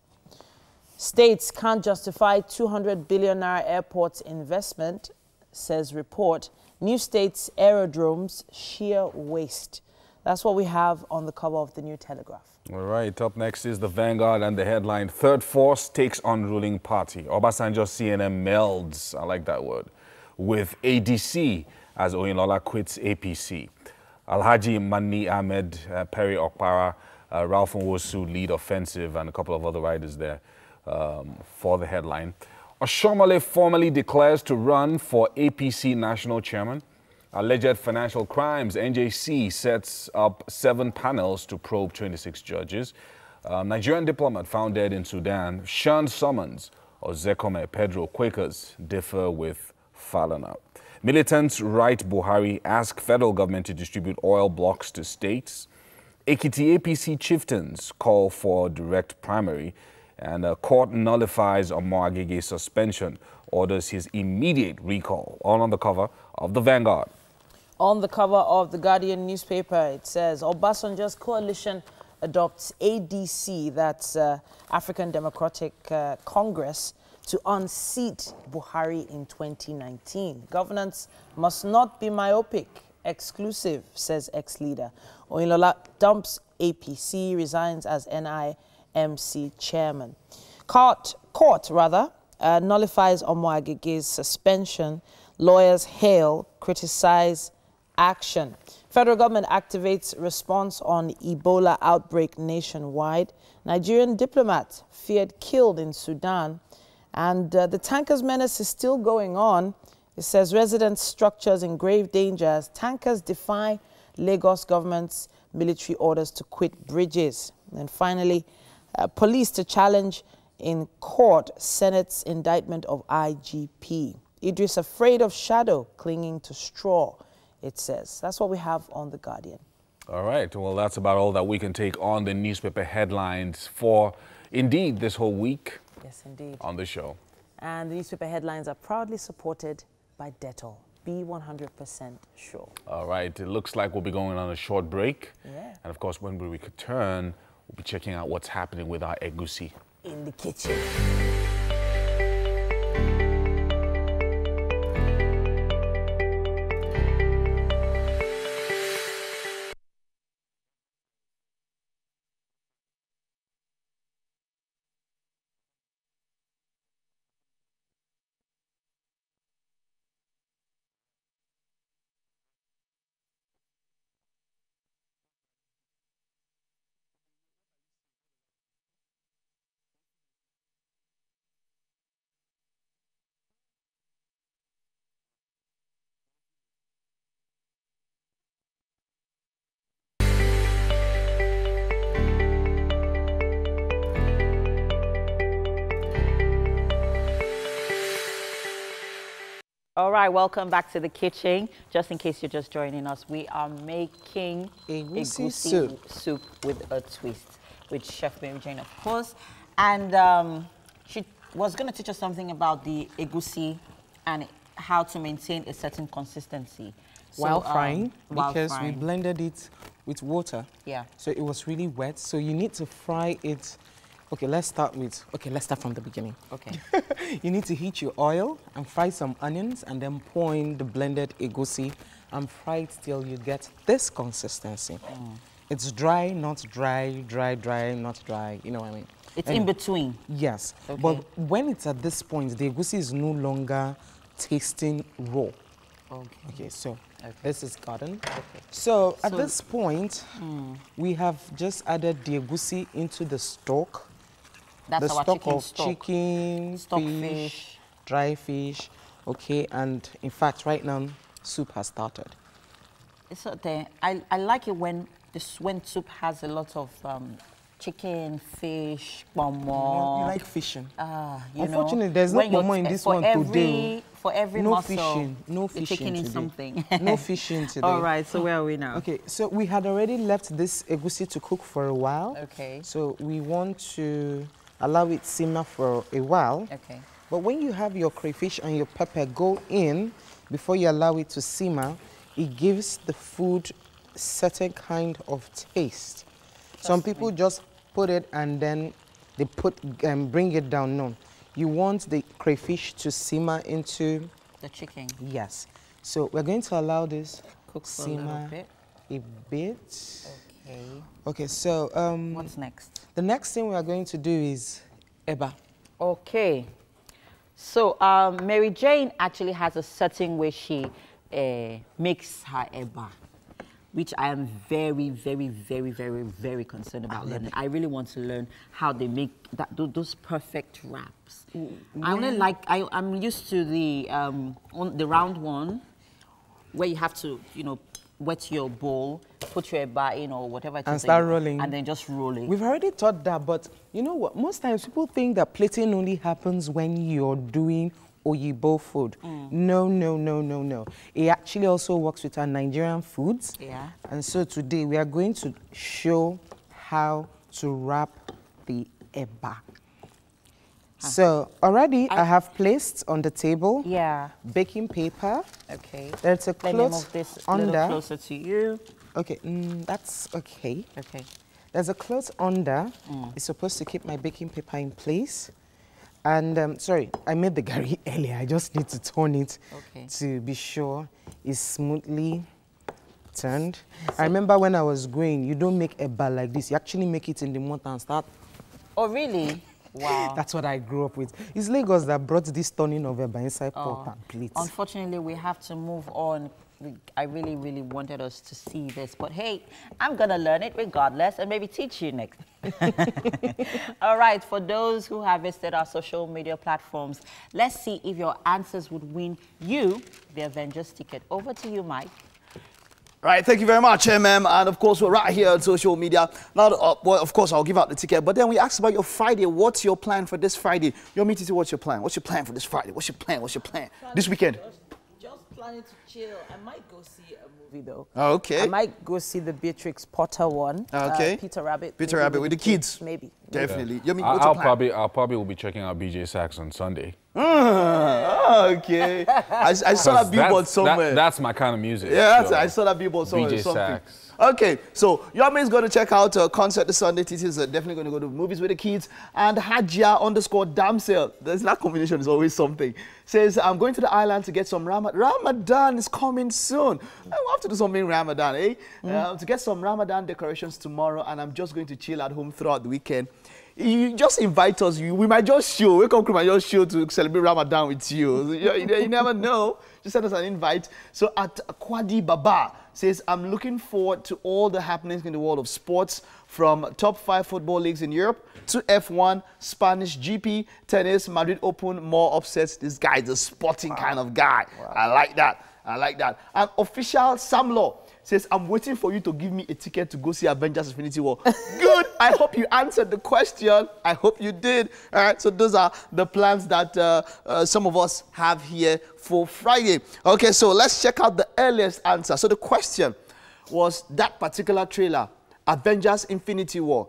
States can't justify 200 billion naira airports investment, says report. New states aerodromes sheer waste. That's what we have on the cover of the New Telegraph. All right, up next is the Vanguard and the headline, Third Force takes on ruling party. Obasanjo CNM melds, I like that word, with ADC as Oyinlola quits APC. Alhaji Mani Ahmed, Perry Okpara, Ralph Nwosu lead offensive, and a couple of other riders there for the headline. Oshomole formally declares to run for APC national chairman. Alleged financial crimes, NJC sets up 7 panels to probe 26 judges. Nigerian diplomat found dead in Sudan shunned summons. Ozekome Pedro Quakers differ with Falana. Militants write Buhari ask federal government to distribute oil blocks to states. Ekiti APC chieftains call for direct primary. And a court nullifies Omo Agege's suspension, orders his immediate recall. All on the cover of the Vanguard. On the cover of the Guardian newspaper, it says Obasanjo's coalition adopts ADC, that's African Democratic Congress, to unseat Buhari in 2019. Governance must not be myopic, exclusive, says ex-leader. Oyinlola dumps APC, resigns as NIMC chairman. Court nullifies Omo Agege's suspension. Lawyers hail, criticize action. Federal government activates response on Ebola outbreak nationwide. Nigerian diplomat feared killed in Sudan. And the tankers menace is still going on. It says resident structures in grave danger as tankers defy Lagos government's military orders to quit bridges. And finally, police to challenge in court Senate's indictment of IGP. Idris afraid of shadow clinging to straw, it says. That's what we have on The Guardian. All right. Well, that's about all that we can take on the newspaper headlines for, indeed, this whole week. Yes, indeed. On the show. And the newspaper headlines are proudly supported by Dettol. Be 100% sure. All right. It looks like we'll be going on a short break. Yeah. And, of course, when we return, we'll be checking out what's happening with our egusi. In the kitchen. All right, welcome back to the kitchen. Just in case you're just joining us, we are making egusi soup with a twist with Chef Mary Jane, of course. And she was going to teach us something about the egusi and how to maintain a certain consistency. While frying, because we blended it with water. Yeah. So it was really wet. So you need to fry it. Okay, let's start from the beginning. Okay. You need to heat your oil and fry some onions and then pour in the blended egusi and fry it till you get this consistency. It's dry, not dry, dry, not dry. You know what I mean? It's in between. Yes. Okay. But when it's at this point, the egusi is no longer tasting raw. Okay, so this is garden. Okay. So at this point, we have just added the egusi into the stock. That's the our stock chicken of stock. Chicken, Fish, dry fish. Okay, and in fact, right now, soup has started. It's okay. I like it when soup has a lot of chicken, fish, pomo. You like fishing? Unfortunately, there's no pomo in this one today. For every no muscle, fishing. No fishing chicken today. is something. No fishing today. All right, so where are we now? Okay, so we had already left this egusi to cook for a while. Okay. So we want to allow it simmer for a while. Okay. But when you have your crayfish and your pepper go in, before you allow it to simmer, it gives the food certain kind of taste. Some people just put it and then they bring it down. No, you want the crayfish to simmer into the chicken. Yes. So we're going to allow this cook for simmer a little bit. A bit. Okay. Okay, so what's next? The next thing we are going to do is eba. Okay. So Mary Jane actually has a certain way she makes her eba, which I am very, very, very, very, very concerned about learning. I really want to learn how they make those perfect wraps. I only like, I'm used to the round one, where you have to, you know, wet your bowl, put your eba in or whatever it is. And start rolling. And then just rolling. We've already taught that, but you know what? Most times people think that plating only happens when you're doing Oyibo food. No, no, no, no, no. It actually also works with our Nigerian foods. Yeah. And so today we are going to show how to wrap the eba. So already I have placed on the table baking paper. Okay. There's a Let me move cloth this under. a little closer to you. Okay, that's okay. Okay. There's a cloth under. It's supposed to keep my baking paper in place. And sorry, I made the gari earlier. I just need to turn it to be sure it's smoothly turned. I remember when I was growing, you don't make eba like this. You actually make it in the mortar and start. Oh, really? Wow. That's what I grew up with. It's Lagos that brought this turning of eba inside pot and plates. Unfortunately, we have to move on. I really, really wanted us to see this. But hey, I'm going to learn it regardless and maybe teach you next. All right, for those who have visited our social media platforms, let's see if your answers would win you the Avengers ticket. Over to you, Mike. Right, thank you very much, MM. And of course, we're right here on social media. Now, well, of course, I'll give out the ticket. But then we asked about your Friday. What's your plan for this Friday? Your meeting, what's your plan? What's your plan for this Friday? What's your plan? What's your plan? This weekend? Just planning to chill. I might go see a movie, though. Oh, okay. I might go see the Beatrix Potter one. Okay. Peter Rabbit. Peter Rabbit with the kids. Maybe. Definitely. Yeah. I'll probably will be checking out BJ Sachs on Sunday. Okay. I saw that billboard somewhere. That's my kind of music. Yeah, I saw that billboard somewhere. BJ Sachs. Okay, so Yomi is going to check out a concert this Sunday. Titi is definitely going to go to movies with the kids. And Hajia_Damsel, that combination is always something, says, I'm going to the island to get some Ramadan. Ramadan is coming soon. I have to do something Ramadan, eh? To get some Ramadan decorations tomorrow, and I'm just going to chill at home throughout the weekend. You just invite us. We might just show. We come might just show to celebrate Ramadan with you. You never know. Just send us an invite. So at Kwadi Baba says, I'm looking forward to all the happenings in the world of sports, from top 5 football leagues in Europe to F1, Spanish GP, tennis, Madrid Open, more upsets. This guy is a sporting kind of guy. Wow. I like that. I like that. And official Sam Law says, I'm waiting for you to give me a ticket to go see Avengers Infinity War. Good. I hope you answered the question. I hope you did. All right. So those are the plans that some of us have here for Friday. Okay. So let's check out the earliest answer. So the question was that particular trailer, Avengers Infinity War,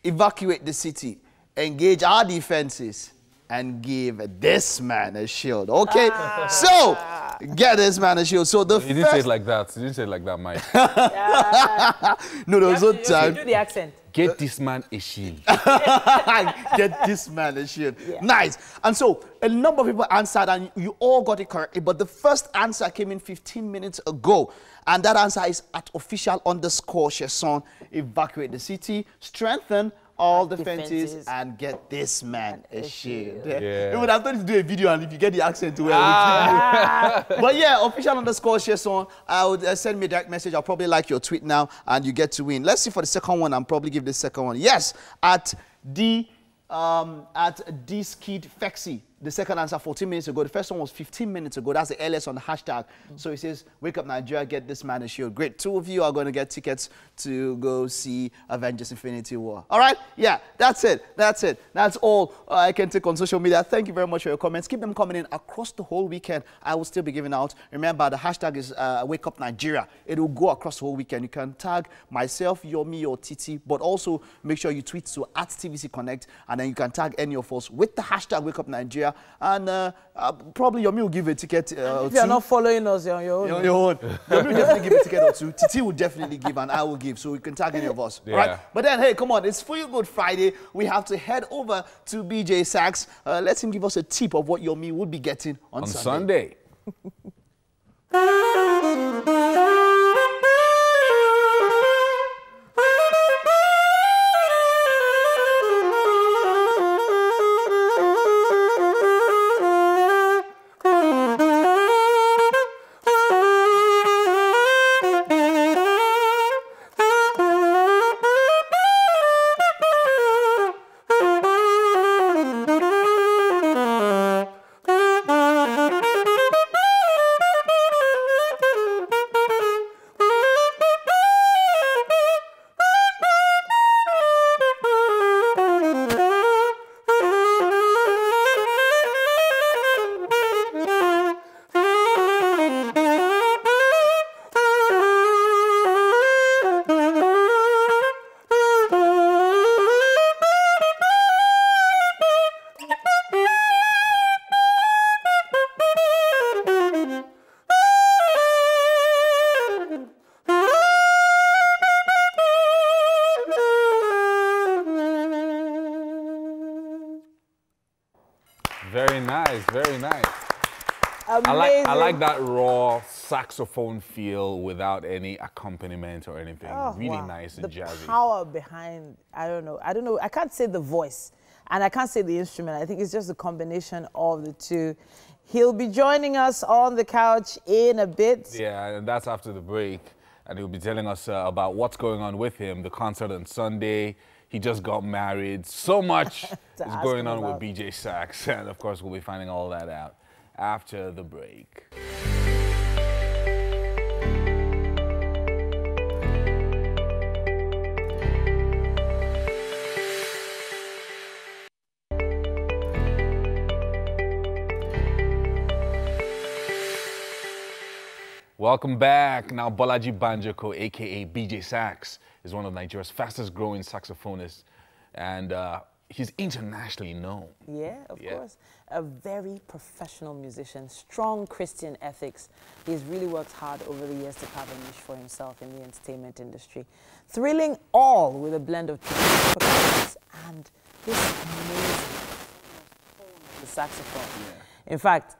evacuate the city, engage our defenses, and give this man a shield. Okay, so get this man a shield. So the you didn't say it like that. You didn't say it like that, Mike. No, there was no time. Do the accent. Get this man a shield. Get this man a shield. Yeah. Nice. And so a number of people answered, and you all got it correctly. But the first answer came in 15 minutes ago. And that answer is at official_Sheson. Evacuate the city, strengthen all defenses, and get this man a shield. Yeah. You would have thought to do a video, and if you get the accent well. But yeah, official_Sheson. I would send me a direct message. I'll probably like your tweet now, and you get to win. Let's see for the second one. I'll probably give the second one. Yes, at Skid Fexy. The second answer 14 minutes ago. The first one was 15 minutes ago. That's the earliest on the hashtag. So it says, wake up Nigeria, get this man a shield. Great. 2 of you are going to get tickets to go see Avengers Infinity War. All right? Yeah, that's it. That's it. That's all I can take on social media. Thank you very much for your comments. Keep them coming in across the whole weekend. I will still be giving out. Remember, the hashtag is wake up Nigeria. It will go across the whole weekend. You can tag myself, Yomi, or Titi, but also make sure you tweet to @TVC Connect, and then you can tag any of us with the hashtag wake up Nigeria. And probably Yomi will give a ticket if you're not following us, you're on your own. You're on your own. Yomi will definitely give a ticket or 2. Titi will definitely give, and I will give. So we can tag any of us. Yeah. Right? But then, hey, come on. It's Feel Good Friday. We have to head over to BJ Sachs. Let him give us a tip of what Yomi would be getting on Sunday. nice, very nice. Amazing. I like that raw saxophone feel without any accompaniment or anything. Really nice and jazzy. The power behind, I don't know, I can't say the voice and I can't say the instrument. I think it's just a combination of the two. He'll be joining us on the couch in a bit. Yeah, and that's after the break. And he'll be telling us about what's going on with him, the concert on Sunday. He just got married. So much is going on with BJ Sax. And of course, we'll be finding all that out after the break. Welcome back. Now, Bolaji Banjoko, a.k.a. BJ Sax, is one of Nigeria's fastest growing saxophonists, and he's internationally known. Yeah, of course. A very professional musician, strong Christian ethics. He's really worked hard over the years to carve a niche for himself in the entertainment industry. Thrilling all with a blend of traditional percussions and this amazing the saxophone. Yeah. In fact,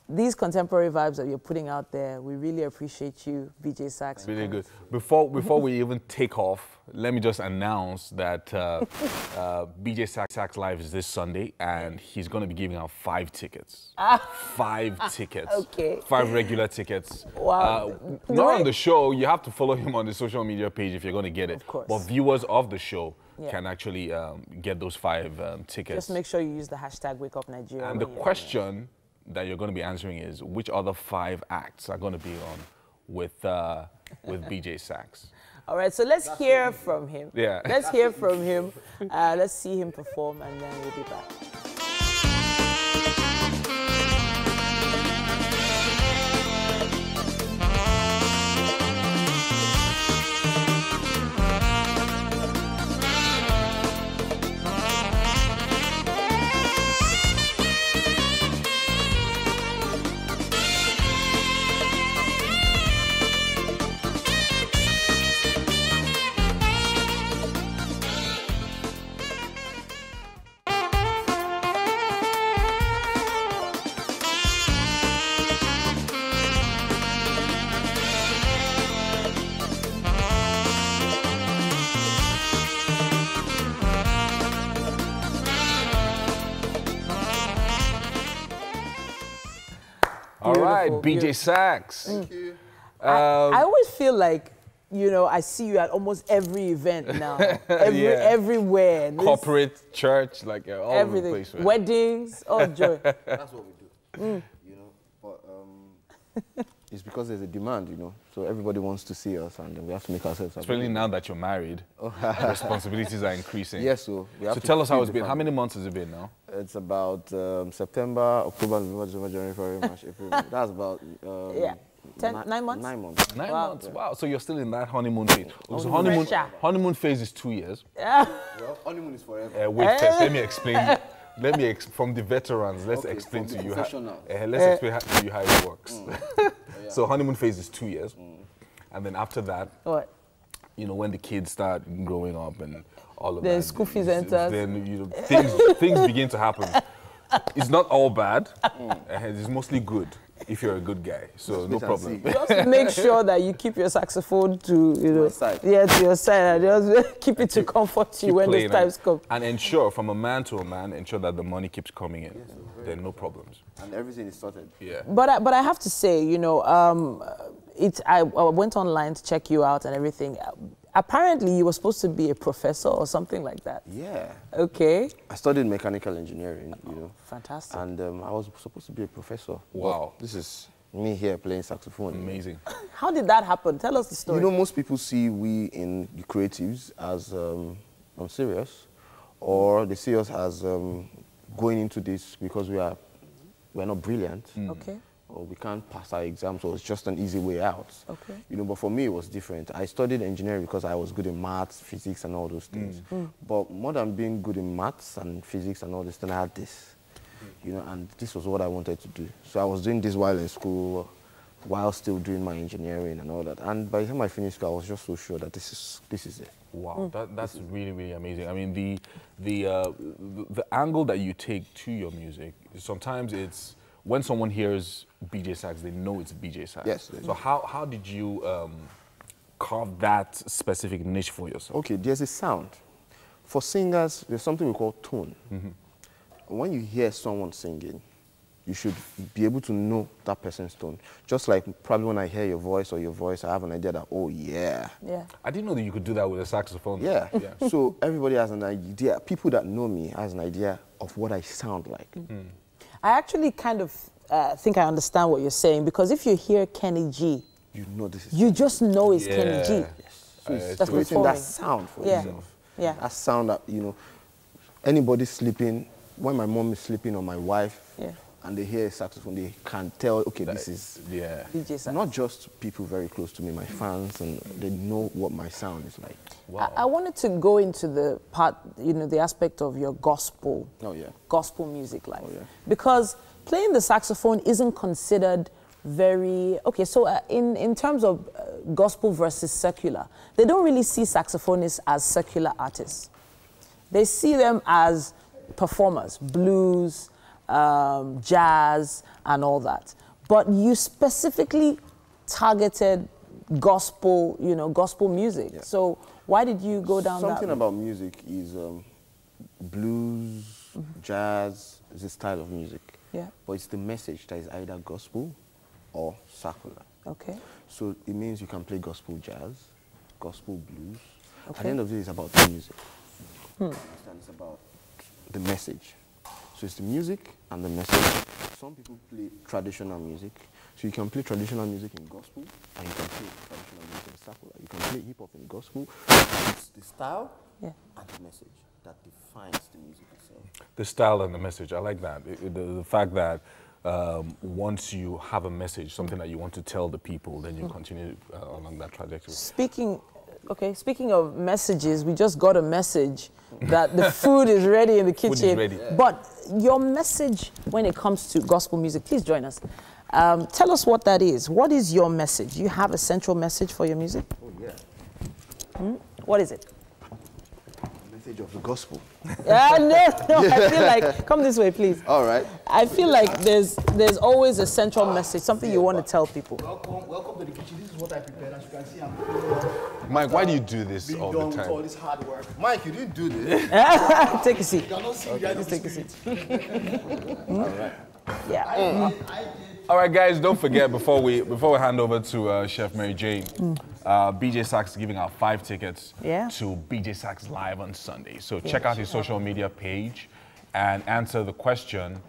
these contemporary vibes that you're putting out there, we really appreciate you, BJ Sax. Really good. Before we even take off, let me just announce that BJ Sax Live is this Sunday, and he's going to be giving out 5 tickets. 5 tickets. Okay. 5 regular tickets. Wow. Not on the show. You have to follow him on the social media page if you're going to get it. Of course. But viewers of the show can actually get those 5 tickets. Just make sure you use the hashtag #WakeUpNigeria. And the question that you're going to be answering is, which other 5 acts are going to be on with BJ Sax? All right, so let's hear from him. Yeah. Let's hear from him. Let's see him perform, and then we'll be back. All right, BJ Sax. Thank you. I always feel like, you know, I see you at almost every event now, everywhere. Corporate, church, like all everything. over the place. Right? Weddings, oh joy. That's what we do. You know, but it's because there's a demand, you know. So everybody wants to see us, and we have to make ourselves. Especially now that you're married, responsibilities are increasing. Yes, so we have to tell us how it's been. How many months has it been now? It's about September, October, November, December, January, February, March, April. That's about 9 months. 9 months. 9 months. Wow. So you're still in that honeymoon phase. So honeymoon phase is 2 years. Well, honeymoon is forever. Wait first. Let me explain. From the veterans, let's explain to you how. Let's explain to you how it works. So honeymoon phase is 2 years, and then after that, what? You know, when the kids start growing up and all of then that, school fees enters. Then you know things begin to happen. It's not all bad. It's mostly good if you're a good guy. So no problem. Just make sure that you keep your saxophone to to your side, and just keep it to comfort you when those times come. And ensure, from a man to a man, ensure that the money keeps coming in. Yes, then no problems. And everything is sorted. Yeah. But I have to say, you know, I went online to check you out and everything. Apparently, you were supposed to be a professor or something like that. Yeah. Okay. I studied mechanical engineering, you know. Fantastic. And I was supposed to be a professor. Wow. This is me here playing saxophone. Amazing. How did that happen? Tell us the story. You know, most people see we in the creatives as unserious, or they see us as going into this because we're not brilliant. Okay. Or we can't pass our exams, or it's just an easy way out. Okay. You know, but for me, it was different. I studied engineering because I was good in maths, physics, and all those things. But more than being good in maths and physics and all this, then I had this. You know, and this was what I wanted to do. So I was doing this while in school, while still doing my engineering and all that. And by the time I finished school, I was just so sure that this is it. Wow, that's really, really amazing. I mean, the angle that you take to your music, sometimes it's when someone hears BJ Sax, they know it's BJ Sax. Yes. So how did you carve that specific niche for yourself? Okay, there's a sound. For singers, there's something we call tone. When you hear someone singing, you should be able to know that person's tone. Just like probably when I hear your voice or your voice, I have an idea that, oh, yeah. Yeah. I didn't know that you could do that with a saxophone. Yeah. So everybody has an idea. People that know me has an idea of what I sound like. I actually kind of think I understand what you're saying, because if you hear Kenny G, you know this is... You just know it's Kenny G. Yes. So it's that's creating that sound for yourself. Yeah. That sound that, you know, anybody sleeping, when my mom is sleeping or my wife, and they hear a saxophone, they can tell, okay, this is DJ Sax. Not just people very close to me, my fans, and they know what my sound is like. Wow. I wanted to go into the part, you know, the aspect of your gospel, gospel music life. Because playing the saxophone isn't considered very, okay, so in terms of gospel versus secular, they don't really see saxophonists as secular artists. They see them as performers, blues, jazz, and all that. But you specifically targeted gospel, you know, gospel music. Yeah. So why did you go down that route? Something about music is blues, jazz is a style of music. Yeah. But it's the message that is either gospel or secular. Okay. So it means you can play gospel jazz, gospel blues. At the end of the day, it's about the music. It's about the message. So it's the music and the message. Some people play traditional music. So you can play traditional music in gospel, and you can play traditional music in secular. You can play hip-hop in gospel. It's the style and the message that defines the music itself. The style and the message, I like that. The fact that once you have a message, something that you want to tell the people, then you continue along that trajectory. Speaking of messages, we just got a message that the food is ready in the kitchen. Food is ready. But your message when it comes to gospel music, please join us. Tell us what that is. What is your message? Do you have a central message for your music? Oh, yeah. What is it? The message of the gospel. No, I feel like, come this way, please. All right. I feel like there's always a central message, something you want to tell people. Welcome to the kitchen. This is what I prepared. As you can see, I'm Mike, why do you do this all the time? with all this hard work. Mike, you didn't do this. Take a seat. You cannot see Just take a seat. All right. Yeah. All right, guys, don't forget, before we hand over to Chef Mary Jane, BJ Sax is giving out 5 tickets to BJ Sax Live on Sunday. So check out his social media page and answer the question.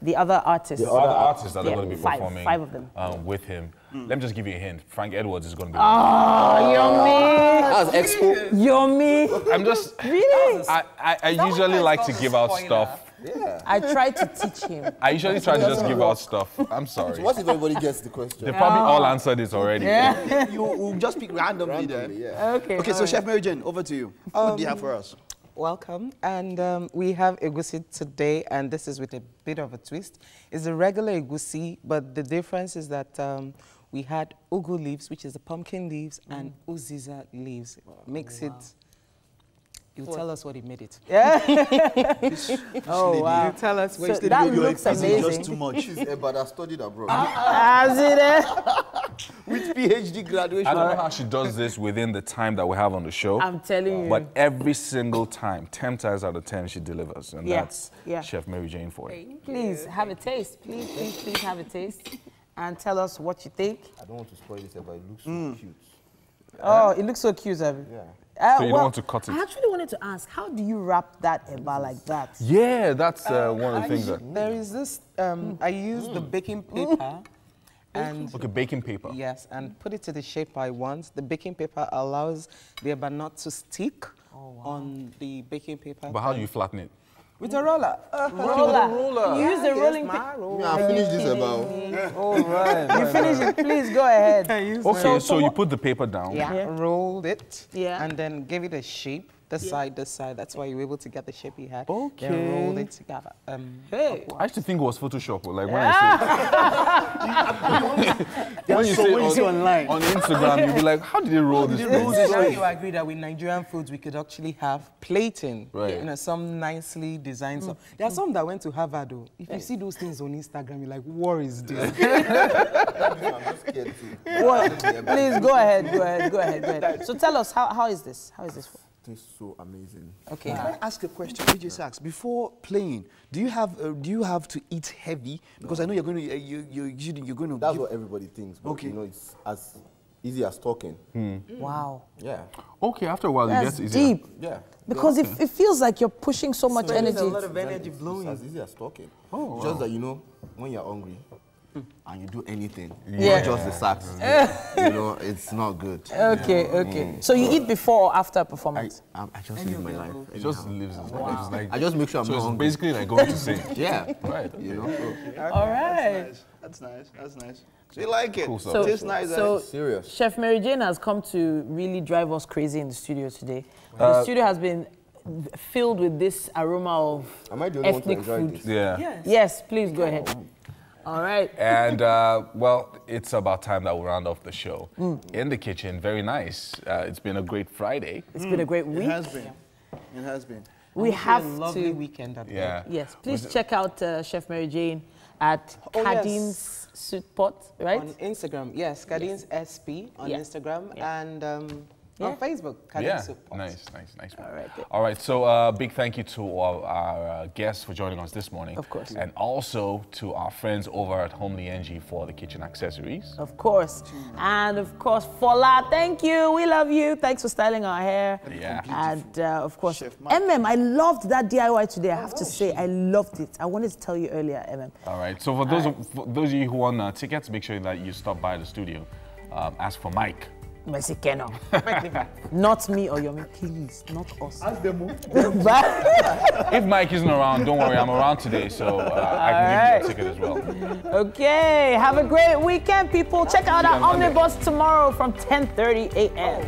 The other artists. The other artists that are going to be performing 5 of them. with him. Let me just give you a hint. Frank Edwards is going to be Yomi! That's Expo. Yomi! I'm just... Really? I usually like to give out stuff. Yeah. I try to teach him. I usually try to just give out stuff. I'm sorry. So what if everybody gets the question? They probably all answered it already. You will just pick randomly there. Okay, so Chef Mary Jane, over to you. What do you have for us? Welcome, and we have egusi today, and this is with a bit of a twist. It's a regular egusi, but the difference is that we had ugu leaves, which is the pumpkin leaves, and uziza leaves. Makes it... You tell us what he made it. Yeah. Oh, wow. You tell us what So that looks amazing. Just too much. But I studied abroad. With PhD graduation. I don't know how she does this within the time that we have on the show. I'm telling you. But every single time, 10 times out of 10, she delivers. And that's Chef Mary Jane for you. Please have a taste. Please have a taste. And tell us what you think. I don't want to spoil it, but it looks so cute. Oh, it looks so cute, Abby. Yeah. So you don't want to cut it? I actually wanted to ask, how do you wrap that eba like that? Yeah, that's one of the things that... There is this, I use the baking paper. And okay, baking paper. Yes, and put it to the shape I want. The baking paper allows the eba not to stick on the baking paper. But how do you flatten it? With a roller. Roller. You use the rolling pin. I finished this about. All right. You finish it, please go ahead. Okay, so you put the paper down. Rolled it. Yeah. And then gave it a shape. This side. That's why you were able to get the shape you had. Okay. Then rolled it together. Hey. I used to think it was Photoshop. Like when I see when you see online on Instagram, you'll be like, how did they roll this? Now you agree that with Nigerian foods, we could actually have plating. Right. You know, some nicely designed stuff. There are some that went to Harvard, though. If you see those things on Instagram, you're like, what is this? Please go ahead. So tell us, how is this? How is this? It's so amazing. Okay. Can I ask a question? DJ Sax, before playing, do you have to eat heavy? Because I know you're going to you're going to. That's what everybody thinks. But Okay. you know, it's as easy as talking. Wow. Yeah. Okay, after a while, That's it gets easier. deep. Yeah. Because it feels like you're pushing so much There's energy. a lot of energy It's blowing. as easy as talking. Oh, Just that, you know, when you're hungry and you do anything, Yeah. not just the sax, you know, it's not good. Okay. So you eat before or after a performance? I just live my life. It just lives his life. It's like, I just make sure I'm so not it's hungry. basically like going to sing. Yeah. Right. You know. So. All right. That's nice. So you like it? Cool stuff. So, Tastes nice. so Serious. Chef Mary Jane has come to really drive us crazy in the studio today. The studio has been filled with this aroma of Am I the only one to ethnic enjoy food. this? Yeah. Yes, please go ahead. All right. And, well, it's about time that we round off the show. In the kitchen, very nice. It's been a great Friday. It's been a great week. It has been. It has been. We have a lovely to. weekend at Yeah. Yes, please check out Chef Mary Jane at Oh, yes. Kadeen's Soup Pot, right? On Instagram, yes, Kadeen's SP on Yeah. Instagram Yeah. and Yeah. on Facebook, Kadeen's Yeah, Soup Pot. nice one. All right. All right, so big thank you to all our guests for joining us this morning. Of course. And also to our friends over at Homely NG for the kitchen accessories. Of course. And of course, Fola, thank you. We love you. Thanks for styling our hair. Yeah. And of course, Chef Mike. I loved that DIY today. I have to say, I loved it. I wanted to tell you earlier, All right, so for those of you who want tickets, make sure that you stop by the studio. Ask for Mike. Mexicano. Not me or Yomi, please. Not us. Ask them. If Mike isn't around, don't worry, I'm around today, so I can give you a ticket as well. Okay, have a great weekend, people. Check out our Monday. Omnibus tomorrow from 10:30 a.m.